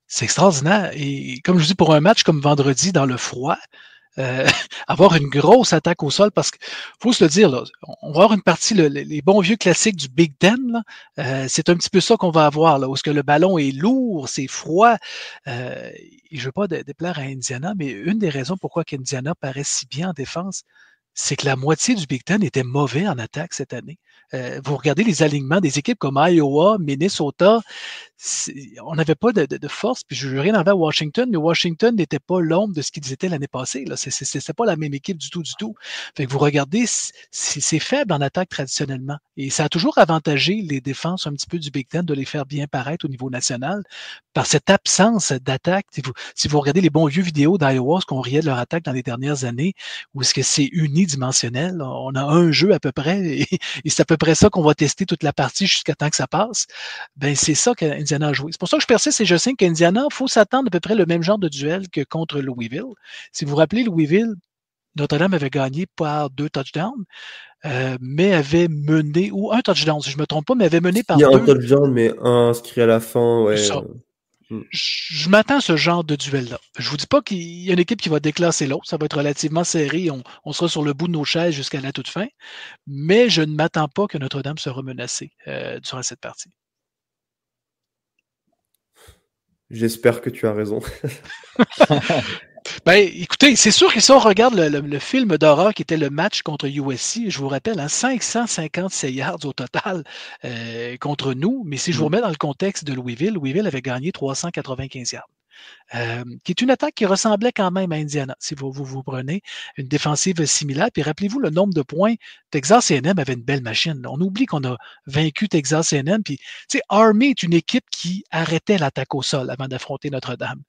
C'est extraordinaire. Et comme je vous dis, pour un match comme vendredi dans le froid, avoir une grosse attaque au sol, parce qu'il faut se le dire, là, on va avoir une partie, les bons vieux classiques du Big Ten, c'est un petit peu ça qu'on va avoir, là, où est-ce que le ballon est lourd, c'est froid. Et je ne veux pas déplaire à Indiana, mais une des raisons pourquoi Indiana paraît si bien en défense, c'est que la moitié du Big Ten était mauvais en attaque cette année. Vous regardez les alignements des équipes comme Iowa, Minnesota, on n'avait pas de force, puis je veux rien enlever à Washington, mais Washington n'était pas l'ombre de ce qu'ils étaient l'année passée. Là. C'est pas la même équipe du tout. Fait que vous regardez, c'est faible en attaque traditionnellement. Et ça a toujours avantagé les défenses un petit peu du Big Ten de les faire bien paraître au niveau national par cette absence d'attaque. Si vous regardez les bons vieux vidéos d'Iowa, ce qu'on riait de leur attaque dans les dernières années, où est-ce que c'est unidimensionnel, on a un jeu à peu près, et c'est à peu près ça qu'on va tester toute la partie jusqu'à temps que ça passe. Ben, c'est ça qu'Indiana a joué. C'est pour ça que je persiste et je sais qu'Indiana, il faut s'attendre à peu près le même genre de duel que contre Louisville. Si vous vous rappelez, Louisville, Notre-Dame avait gagné par 2 touchdowns, mais avait mené, ou un touchdown, si je ne me trompe pas, mais avait mené par 2. Il y a un touchdown, mais un inscrit à la fin, ouais. Ça. Je m'attends à ce genre de duel-là. Je vous dis pas qu'il y a une équipe qui va déclasser l'autre. Ça va être relativement serré. On sera sur le bout de nos chaises jusqu'à la toute fin. Mais je ne m'attends pas que Notre-Dame sera menacée durant cette partie. J'espère que tu as raison. Ben, écoutez, c'est sûr que si on regarde le film d'horreur qui était le match contre USC, je vous rappelle, 556 yards au total contre nous, mais si je vous remets dans le contexte de Louisville avait gagné 395 yards. qui est une attaque qui ressemblait quand même à Indiana, si vous prenez une défensive similaire. Puis rappelez-vous le nombre de points. Texas A&M avait une belle machine. On oublie qu'on a vaincu Texas A&M. Puis, tu sais, Army est une équipe qui arrêtait l'attaque au sol avant d'affronter Notre-Dame.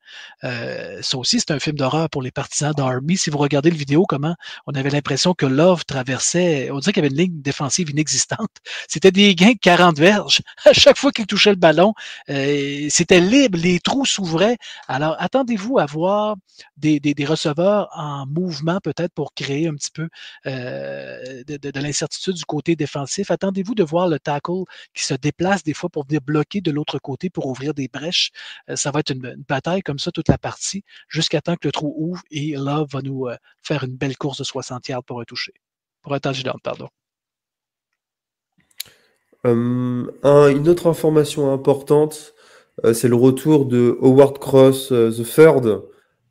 Ça aussi, c'est un film d'horreur pour les partisans d'Army. Si vous regardez le vidéo, comment on avait l'impression que Love traversait, on dirait qu'il y avait une ligne défensive inexistante. C'était des gains de 40 verges. À chaque fois qu'il touchait le ballon, c'était libre, les trous s'ouvraient. Alors, attendez-vous à voir des receveurs en mouvement peut-être pour créer un petit peu de l'incertitude du côté défensif. Attendez-vous de voir le tackle qui se déplace des fois pour venir bloquer de l'autre côté pour ouvrir des brèches. Ça va être une bataille comme ça toute la partie jusqu'à temps que le trou ouvre et Love va nous faire une belle course de 60 yards pour un toucher. Pour un touchdown, pardon. Une autre information importante, c'est le retour de Howard Cross the Third,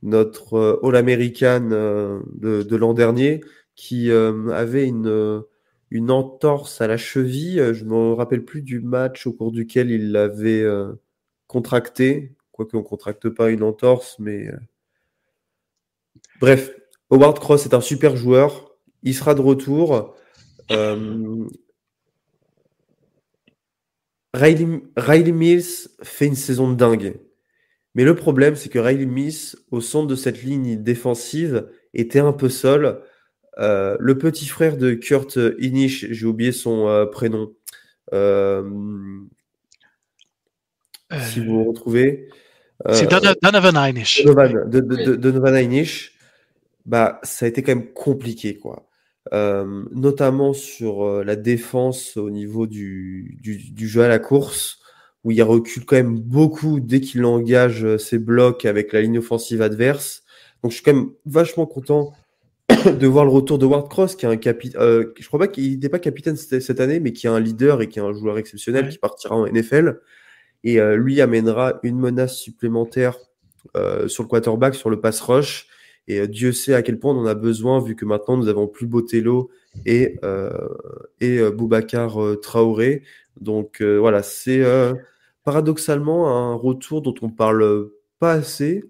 notre All-American de l'an dernier, qui avait une entorse à la cheville. Je ne me rappelle plus du match au cours duquel il l'avait contracté. Quoique on ne contracte pas une entorse, mais... Bref, Howard Cross est un super joueur. Il sera de retour. Riley Mills fait une saison de dingue. Mais le problème, c'est que Riley Mills, au centre de cette ligne défensive, était un peu seul. Le petit frère de Kurt Inish, j'ai oublié son prénom. Si vous retrouvez. C'est Donovan Inish. Donovan Inish. Bah, ça a été quand même compliqué, quoi. Notamment sur la défense au niveau du jeu à la course, où il recule quand même beaucoup dès qu'il engage ses blocs avec la ligne offensive adverse. Donc je suis quand même vachement content de voir le retour de Ward Cross, qui est un capitaine. Je crois pas qu'il n'était pas capitaine cette année, mais qui est un leader et qui est un joueur exceptionnel, qui partira en NFL. Et lui amènera une menace supplémentaire sur le quarterback, sur le pass rush. Et Dieu sait à quel point on en a besoin, vu que maintenant nous avons plus Botello et Boubacar Traoré. Donc voilà, c'est paradoxalement un retour dont on parle pas assez,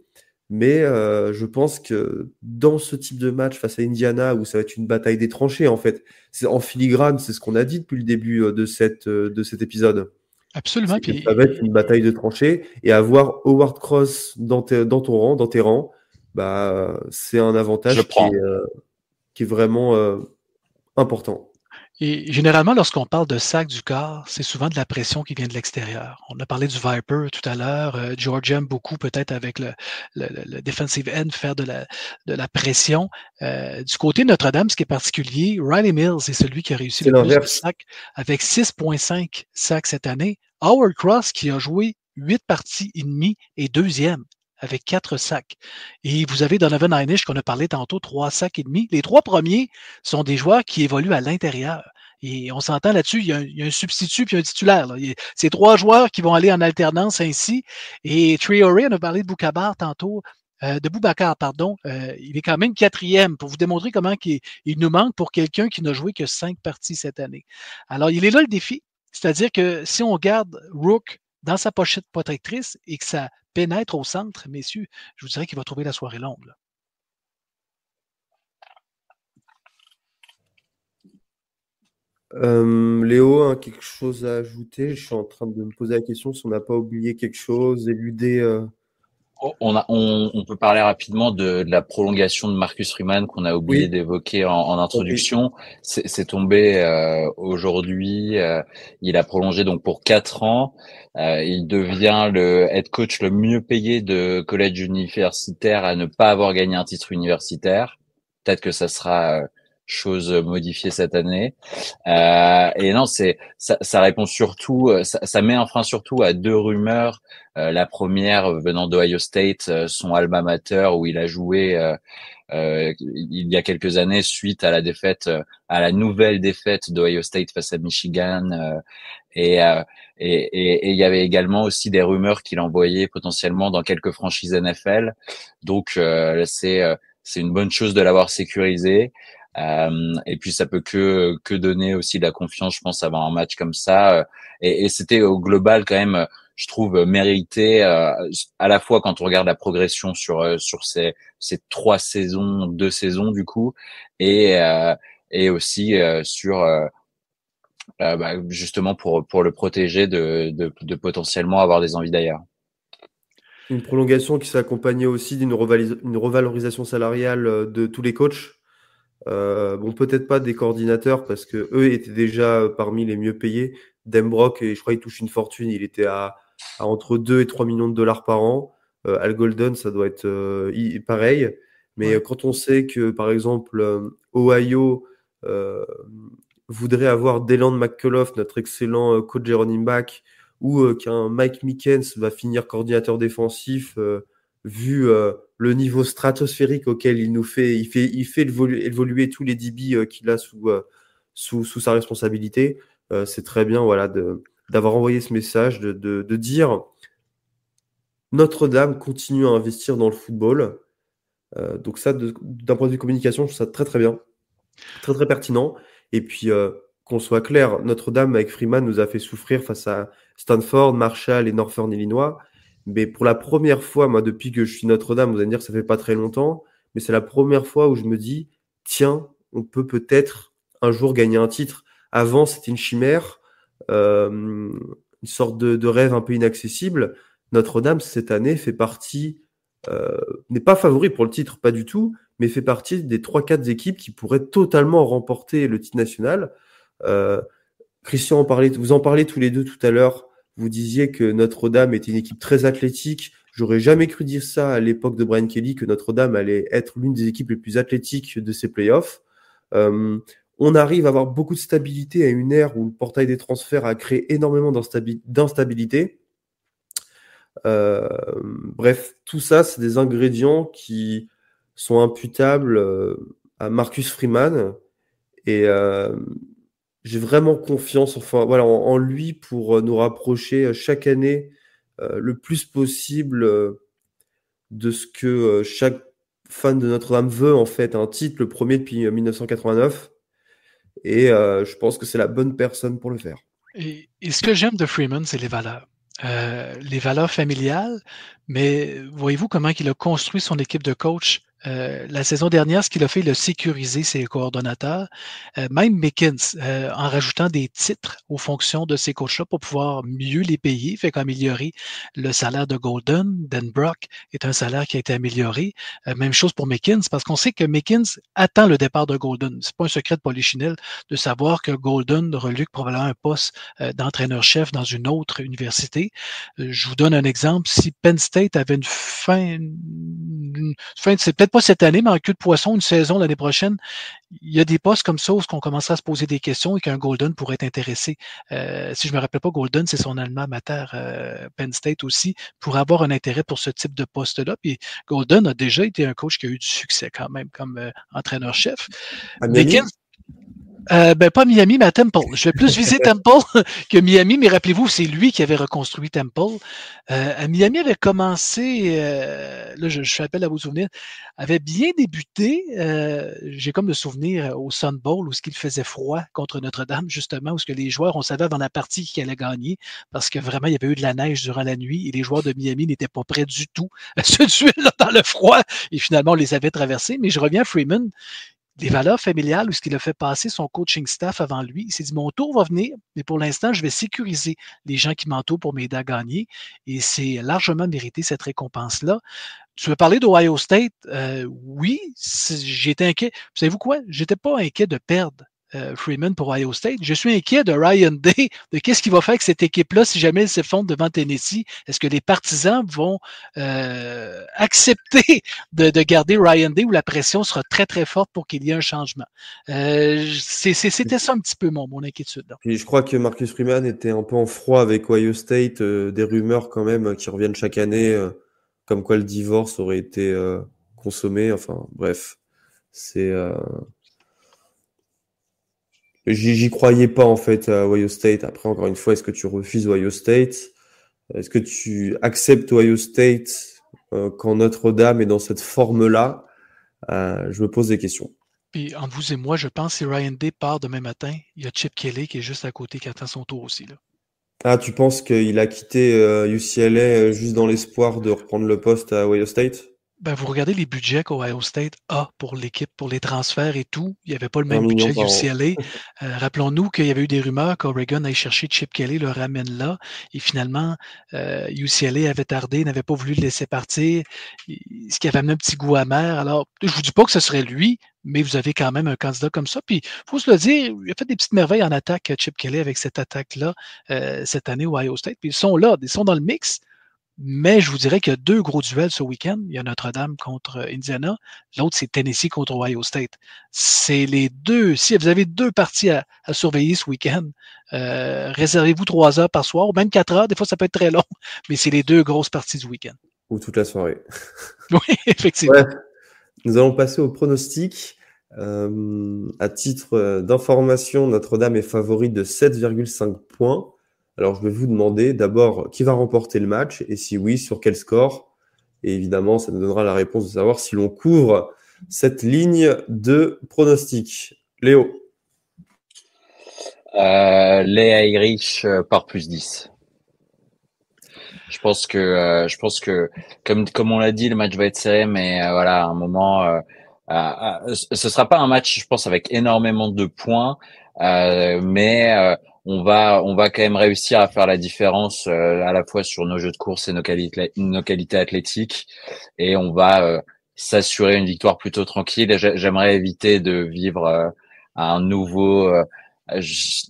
mais je pense que dans ce type de match face à Indiana, où ça va être une bataille des tranchées, en fait, c'est en filigrane, c'est ce qu'on a dit depuis le début de cet épisode. Absolument. Puis... Ça va être une bataille de tranchées, et avoir Howard Cross dans tes rangs, bah, c'est un avantage qui est vraiment important. Et généralement, lorsqu'on parle de sac du corps, c'est souvent de la pression qui vient de l'extérieur. On a parlé du Viper tout à l'heure. George aime beaucoup peut-être avec le defensive end faire de la pression. Du côté de Notre-Dame, ce qui est particulier, Riley Mills est celui qui a réussi le plus de sacs avec 6,5 sacs cette année. Howard Cross, qui a joué 8 parties et demie, est deuxième avec 4 sacs. Et vous avez Donovan Inish, qu'on a parlé tantôt, 3 sacs et demi. Les 3 premiers sont des joueurs qui évoluent à l'intérieur. Et on s'entend là-dessus, il y a un substitut puis un titulaire. C'est 3 joueurs qui vont aller en alternance ainsi. Et Traoré, on a parlé de Boubacar tantôt, il est quand même 4e pour vous démontrer comment il nous manque pour quelqu'un qui n'a joué que 5 parties cette année. Alors, il est là le défi. C'est-à-dire que si on garde Rook dans sa pochette protectrice et que ça pénètre au centre, messieurs, je vous dirais qu'il va trouver la soirée longue. Léo, quelque chose à ajouter? Je suis en train de me poser la question si on n'a pas oublié quelque chose, éludé. On peut parler rapidement de la prolongation de Marcus Freeman qu'on a oublié d'évoquer en introduction. C'est tombé aujourd'hui. Il a prolongé donc pour 4 ans. Il devient le head coach le mieux payé de collège universitaire à ne pas avoir gagné un titre universitaire. Peut-être que ça sera chose modifiée cette année. Et non, ça répond surtout, ça met un frein surtout à 2 rumeurs. La première venant d'Ohio State, son alma mater, où il a joué il y a quelques années suite à la nouvelle défaite d'Ohio State face à Michigan. Et il y avait également aussi des rumeurs qu'il envoyait potentiellement dans quelques franchises NFL. Donc c'est une bonne chose de l'avoir sécurisé. Et puis ça peut que donner aussi de la confiance, je pense, avant un match comme ça. Et c'était au global quand même, je trouve, mérité, à la fois quand on regarde la progression sur ces 2 saisons du coup, et aussi sur justement pour le protéger de potentiellement avoir des envies d'ailleurs. Une prolongation qui s'est accompagnée aussi d'une revalorisation salariale de tous les coachs. Bon, peut-être pas des coordinateurs parce que eux étaient déjà parmi les mieux payés. Dembrock, et je crois qu'il touche une fortune, il était à entre 2 et 3 millions de dollars par an. Al Golden, ça doit être pareil. Mais Ouais. quand on sait que, par exemple, Ohio voudrait avoir Deland McCullough, notre excellent coach des running back, ou qu'un Mike Mickens va finir coordinateur défensif, vu le niveau stratosphérique auquel il fait évoluer tous les DB qu'il a sous sa responsabilité. C'est très bien, voilà, d'avoir envoyé ce message, de dire Notre-Dame continue à investir dans le football. Donc ça, d'un point de vue communication, je trouve ça très très bien, très très pertinent. Et puis qu'on soit clair, Notre-Dame avec Freeman nous a fait souffrir face à Stanford, Marshall et Northern Illinois. Mais pour la première fois, moi, depuis que je suis Notre-Dame, vous allez me dire que ça fait pas très longtemps, mais c'est la première fois où je me dis, tiens, on peut peut-être un jour gagner un titre. Avant, c'était une chimère, une sorte de rêve un peu inaccessible. Notre-Dame, cette année, fait partie, n'est pas favori pour le titre, pas du tout, mais fait partie des 3-4 équipes qui pourraient totalement remporter le titre national. Euh, Christian, vous en parlez tous les deux tout à l'heure. Vous disiez que Notre-Dame était une équipe très athlétique. J'aurais jamais cru dire ça à l'époque de Brian Kelly, que Notre-Dame allait être l'une des équipes les plus athlétiques de ces playoffs. Euh, on arrive à avoir beaucoup de stabilité à une ère où le portail des transferts a créé énormément d'instabilité. Bref, tout ça, c'est des ingrédients qui sont imputables à Marcus Freeman. Et j'ai vraiment confiance en lui pour nous rapprocher chaque année le plus possible de ce que chaque fan de Notre-Dame veut, en fait, un titre, le premier depuis 1989. Et je pense que c'est la bonne personne pour le faire. Et ce que j'aime de Freeman, c'est les valeurs familiales, mais voyez-vous comment il a construit son équipe de coach? La saison dernière, ce qu'il a fait, il a sécurisé ses coordonnateurs, même Mickens, en rajoutant des titres aux fonctions de ces coachs-là pour pouvoir mieux les payer, fait qu'améliorer le salaire de Golden. Denbrock est un salaire qui a été amélioré. Même chose pour Mickens, parce qu'on sait que Mickens attend le départ de Golden. C'est pas un secret de Polichinelle de savoir que Golden reluque probablement un poste d'entraîneur-chef dans une autre université. Je vous donne un exemple. Si Penn State avait une fin c'est peut-être pas cette année, mais en queue de poisson, une saison l'année prochaine, il y a des postes comme ça où on commence à se poser des questions et qu'un Golden pourrait être intéressé. Si je me rappelle pas, Golden, c'est son alma mater, Penn State aussi, pour avoir un intérêt pour ce type de poste-là. Puis Golden a déjà été un coach qui a eu du succès quand même comme entraîneur-chef. À Miami? Pas Miami, mais à Temple. Je vais plus viser Temple que Miami, mais rappelez-vous, c'est lui qui avait reconstruit Temple. Miami avait commencé, là, je fais appel à vos souvenirs, avait bien débuté. J'ai comme le souvenir au Sun Bowl où ce qu'il faisait froid contre Notre-Dame, justement, où ce que les joueurs, on savait avant la partie qui allait gagner, parce que vraiment, il y avait eu de la neige durant la nuit et les joueurs de Miami n'étaient pas prêts du tout à se tuer là, dans le froid. Et finalement, on les avait traversés. Mais je reviens à Freeman. Les valeurs familiales ou ce qu'il a fait passer son coaching staff avant lui. Il s'est dit, mon tour va venir, mais pour l'instant, je vais sécuriser les gens qui m'entourent pour m'aider à gagner. Et c'est largement mérité cette récompense-là. Tu veux parler d'Ohio State? Oui, j'étais inquiet. Savez-vous quoi? J'étais pas inquiet de perdre Freeman pour Ohio State. Je suis inquiet de Ryan Day, de qu'est-ce qu'il va faire avec cette équipe-là si jamais elle s'effondre devant Tennessee. Est-ce que les partisans vont accepter de garder Ryan Day ou la pression sera très, très forte pour qu'il y ait un changement? C'était ça un petit peu mon inquiétude. Là. Puis je crois que Marcus Freeman était un peu en froid avec Ohio State, des rumeurs quand même qui reviennent chaque année, comme quoi le divorce aurait été consommé. Enfin, bref, c'est. J'y croyais pas en fait à Ohio State. Après, encore une fois, est-ce que tu refuses Ohio State? Est-ce que tu acceptes Ohio State quand Notre-Dame est dans cette forme-là? Je me pose des questions. Puis entre vous et moi, je pense que si Ryan Day part demain matin, il y a Chip Kelly qui est juste à côté qui attend son tour aussi. Là. Ah, tu penses qu'il a quitté UCLA juste dans l'espoir de reprendre le poste à Ohio State? Ben, vous regardez les budgets qu'Ohio State a pour l'équipe, pour les transferts et tout. Il n'y avait pas le 1 même million budget que par an. UCLA. Rappelons-nous qu'il y avait eu des rumeurs qu'Oregon allait chercher Chip Kelly, le ramène là. Et finalement, UCLA avait tardé, n'avait pas voulu le laisser partir, ce qui avait amené un petit goût amer. Alors, je vous dis pas que ce serait lui, mais vous avez quand même un candidat comme ça. Puis, il faut se le dire, il a fait des petites merveilles en attaque, Chip Kelly, avec cette attaque-là, cette année au Ohio State. Puis, ils sont là, ils sont dans le mix. Mais je vous dirais qu'il y a deux gros duels ce week-end. Il y a Notre-Dame contre Indiana. L'autre, c'est Tennessee contre Ohio State. C'est les deux. Si vous avez deux parties à surveiller ce week-end, réservez-vous 3 heures par soir, ou même 4 heures. Des fois, ça peut être très long. Mais c'est les deux grosses parties du week-end. Ou toute la soirée. Oui, effectivement. Ouais. Nous allons passer au pronostic. À titre d'information, Notre-Dame est favori de 7,5 points. Alors, je vais vous demander d'abord qui va remporter le match et si oui, sur quel score. Et évidemment, ça nous donnera la réponse de savoir si l'on couvre cette ligne de pronostic. Léo. Les Irish par plus 10. Je pense que comme on l'a dit, le match va être serré, mais voilà, à un moment, ce sera pas un match, je pense, avec énormément de points, mais on va quand même réussir à faire la différence à la fois sur nos jeux de course et nos qualités athlétiques, et on va s'assurer une victoire plutôt tranquille. J'aimerais éviter de vivre un nouveau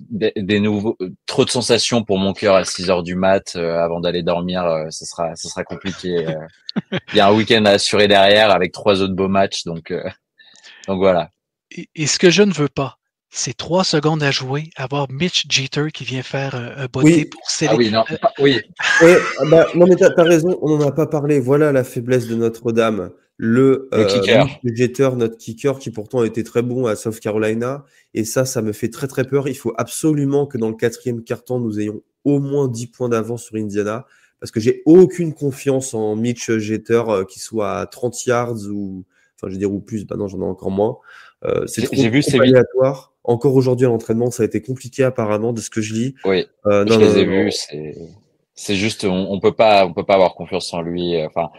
des nouveaux trop de sensations pour mon cœur à 6 heures du mat avant d'aller dormir, ce sera compliqué. Il y a un week-end à assurer derrière avec 3 autres beaux matchs, donc voilà. Et ce que je ne veux pas, c'est 3 secondes à jouer, avoir Mitch Jeter qui vient faire un botté Oui. pour Ah sceller. oui, non, oui. Ouais, non mais t'as raison, on n'en a pas parlé. Voilà la faiblesse de Notre-Dame. Le Kicker. Mitch Jeter, notre kicker, qui pourtant était très bon à South Carolina. Et ça me fait très très peur. Il faut absolument que dans le 4e quart-temps, nous ayons au moins 10 points d'avance sur Indiana. Parce que j'ai aucune confiance en Mitch Jeter qui soit à 30 yards ou, enfin je veux dire, ou plus. Bah non, j'en ai encore moins. C'est J'ai vu trop aléatoire. Encore aujourd'hui à l'entraînement, ça a été compliqué apparemment de ce que je lis. Oui, Non, je non, les ai non, vus. C'est juste, on peut pas avoir confiance en lui. Enfin,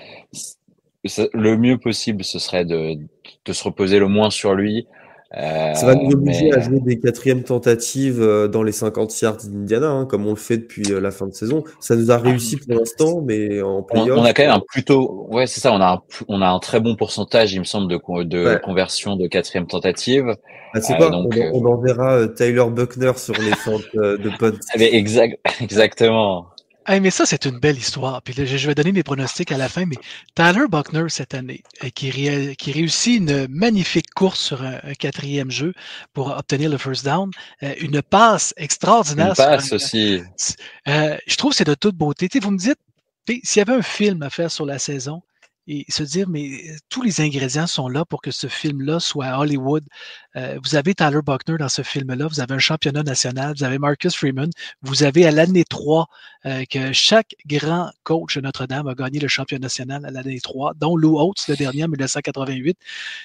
le mieux possible, ce serait de se reposer le moins sur lui. Ça va nous obliger Mais à jouer des 4e tentatives dans les 50 yards d'Indiana, hein, comme on le fait depuis la fin de saison. Ça nous a réussi pour l'instant, mais en on playoff, a quand même un plutôt, ouais, c'est ça. On a un très bon pourcentage, il me semble, de ouais. conversion de 4e tentative. Bah, c'est quoi? Donc, On enverra Tyler Buckner sur les fentes de pod. exactement. Hey, mais ça, c'est une belle histoire. Puis là, je vais donner mes pronostics à la fin, mais Tyler Buckner, cette année, qui réussit une magnifique course sur un 4e jeu pour obtenir le first down, une passe Une extraordinaire sur passe aussi. je trouve que c'est de toute beauté. Tu sais, vous me dites, s'il y avait un film à faire sur la saison, et se dire, mais tous les ingrédients sont là pour que ce film-là soit à Hollywood. Vous avez Tyler Buckner dans ce film-là, vous avez un championnat national, vous avez Marcus Freeman, vous avez à l'année 3 que chaque grand coach de Notre-Dame a gagné le championnat national à l'année 3, dont Lou Holtz, le dernier en 1988.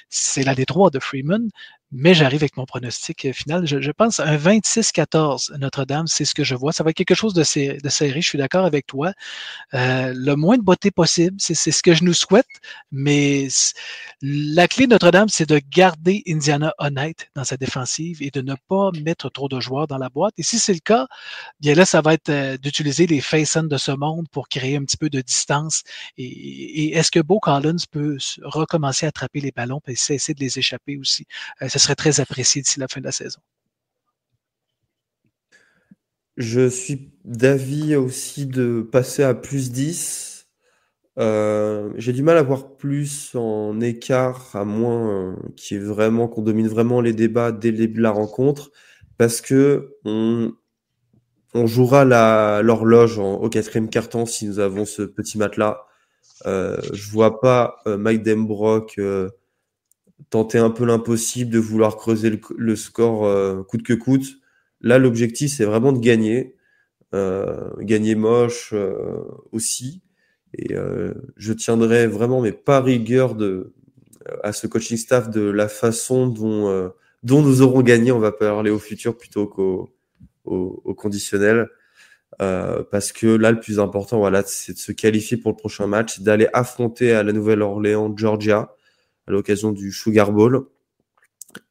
C'est l'année 3 de Freeman. Mais j'arrive avec mon pronostic final. Je pense un 26-14 Notre-Dame, c'est ce que je vois. Ça va être quelque chose de serré, je suis d'accord avec toi. Le moins de beauté possible, c'est ce que je nous souhaite, mais la clé de Notre-Dame, c'est de garder Indiana honnête dans sa défensive et de ne pas mettre trop de joueurs dans la boîte. Et si c'est le cas, bien là, ça va être d'utiliser les Faison de ce monde pour créer un petit peu de distance. Et est-ce que Beau Collins peut recommencer à attraper les ballons et cesser de les échapper aussi? Ce serait très apprécié d'ici la fin de la saison. Je suis d'avis aussi de passer à plus 10. J'ai du mal à voir plus en écart, à moins qu'on domine vraiment les débats dès le début de la rencontre, parce que on jouera l'horloge au 4e quart-temps si nous avons ce petit match-là. Je vois pas Mike Denbrock tenter un peu l'impossible de vouloir creuser le score coûte que coûte. Là, l'objectif, c'est vraiment de gagner. Gagner moche aussi. Et je tiendrai vraiment, mais pas rigueur à ce coaching staff de la façon dont nous aurons gagné. On va parler au futur plutôt qu'au conditionnel. Parce que là, le plus important, voilà, c'est de se qualifier pour le prochain match, d'aller affronter à la Nouvelle-Orléans, Georgia, à l'occasion du Sugar Bowl.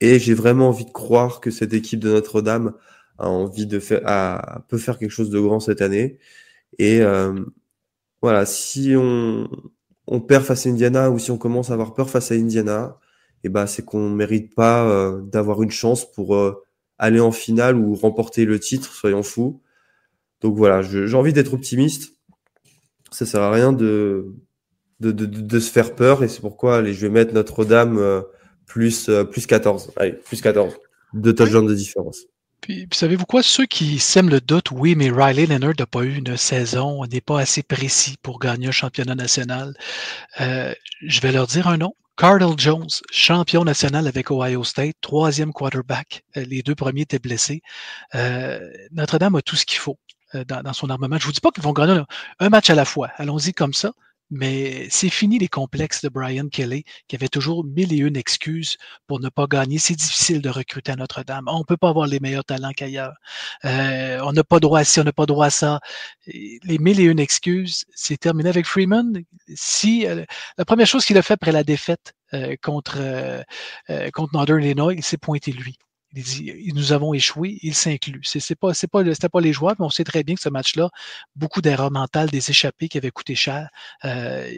Et j'ai vraiment envie de croire que cette équipe de Notre-Dame a envie de peut faire quelque chose de grand cette année. Et voilà, si on perd face à Indiana ou si on commence à avoir peur face à Indiana, et ben c'est qu'on mérite pas d'avoir une chance pour aller en finale ou remporter le titre, soyons fous. Donc voilà, j'ai envie d'être optimiste. Ça sert à rien de se faire peur et c'est pourquoi allez, je vais mettre Notre-Dame plus 14. Allez, plus 14. 2 touchdowns de différence. Puis savez-vous quoi? Ceux qui sèment le doute, oui, mais Riley Leonard n'a pas eu une saison, n'est pas assez précis pour gagner un championnat national. Je vais leur dire un nom. Cardale Jones, champion national avec Ohio State, 3e quarterback. Les 2 premiers étaient blessés. Notre-Dame a tout ce qu'il faut dans son armement. Je vous dis pas qu'ils vont gagner un match à la fois. Allons-y comme ça. Mais c'est fini les complexes de Brian Kelly, qui avait toujours 1001 excuses pour ne pas gagner. C'est difficile de recruter à Notre-Dame. On peut pas avoir les meilleurs talents qu'ailleurs. On n'a pas droit à ci, on n'a pas droit à ça. Les 1001 excuses, c'est terminé avec Freeman. Si la première chose qu'il a fait après la défaite contre Northern Illinois, il s'est pointé lui. Il dit, nous avons échoué, il s'inclut. C'était pas les joueurs, mais on sait très bien que ce match-là, beaucoup d'erreurs mentales, des échappées qui avaient coûté cher. Elle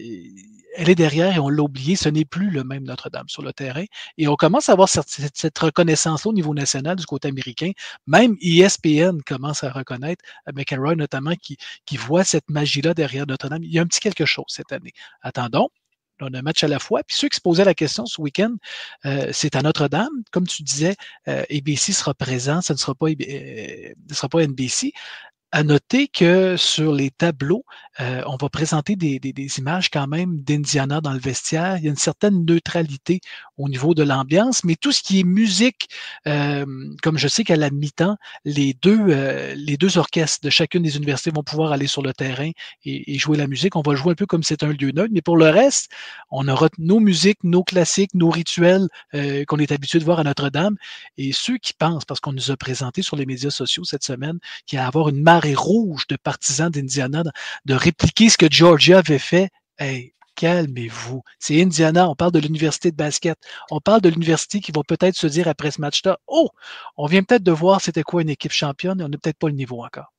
est derrière et on l'a oublié. Ce n'est plus le même Notre-Dame sur le terrain. Et on commence à avoir cette reconnaissance-là au niveau national du côté américain. Même ESPN commence à reconnaître, McElroy notamment, qui voit cette magie-là derrière Notre-Dame. Il y a un petit quelque chose cette année. Attendons. On a un match à la fois. Puis ceux qui se posaient la question ce week-end, c'est à Notre-Dame. Comme tu disais, ABC sera présent, ce ne sera pas NBC. À noter que sur les tableaux, on va présenter des images quand même d'Indiana dans le vestiaire. Il y a une certaine neutralité au niveau de l'ambiance, mais tout ce qui est musique, comme je sais qu'à la mi-temps, les deux orchestres de chacune des universités vont pouvoir aller sur le terrain et jouer la musique. On va jouer un peu comme c'est un lieu neutre, mais pour le reste, on aura nos musiques, nos classiques, nos rituels qu'on est habitué de voir à Notre-Dame. Et ceux qui pensent, parce qu'on nous a présenté sur les médias sociaux cette semaine, qu'il y a à avoir une marée rouge de partisans d'Indiana, de répliquer ce que Georgia avait fait. Hey, calmez-vous. C'est Indiana, on parle de l'université de basket. On parle de l'université qui va peut-être se dire après ce match-là, oh, on vient peut-être de voir c'était quoi une équipe championne et on n'a peut-être pas le niveau encore.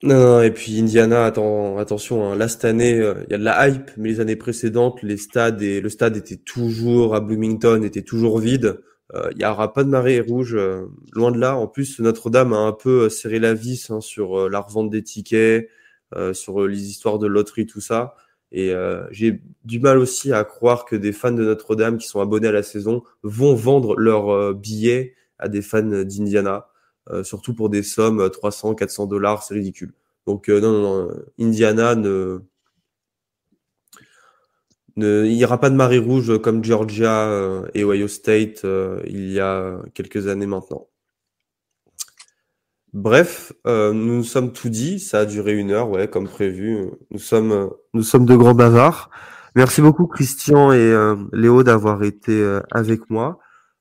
Non, et puis Indiana, attention, hein, là cette année, il y a de la hype, mais les années précédentes, le stade était toujours à Bloomington, était toujours vide. Il n'y aura pas de marée rouge, loin de là. En plus, Notre-Dame a un peu serré la vis sur la revente des tickets, sur les histoires de loterie, tout ça. Et j'ai du mal aussi à croire que des fans de Notre-Dame qui sont abonnés à la saison vont vendre leurs billets à des fans d'Indiana, surtout pour des sommes 300, $400, c'est ridicule. Donc non, Indiana il n'y aura pas de marée rouge comme Georgia et Ohio State il y a quelques années maintenant. Bref, nous nous sommes tout dit. Ça a duré 1 heure, ouais, comme prévu. Nous sommes de grands bavards. Merci beaucoup Christian et Léo d'avoir été avec moi.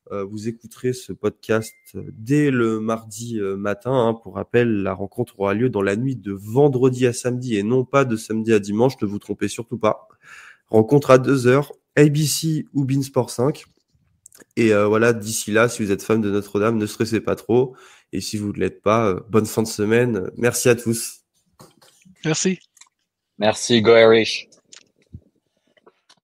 Vous écouterez ce podcast dès le mardi matin. Hein. Pour rappel, la rencontre aura lieu dans la nuit de vendredi à samedi et non pas de samedi à dimanche. Ne vous trompez surtout pas. Rencontre à 2h, ABC ou beansport 5. Et voilà, d'ici là, si vous êtes fan de Notre-Dame, ne stressez pas trop. Et si vous ne l'êtes pas, bonne fin de semaine. Merci à tous. Merci. Merci, Go Irish.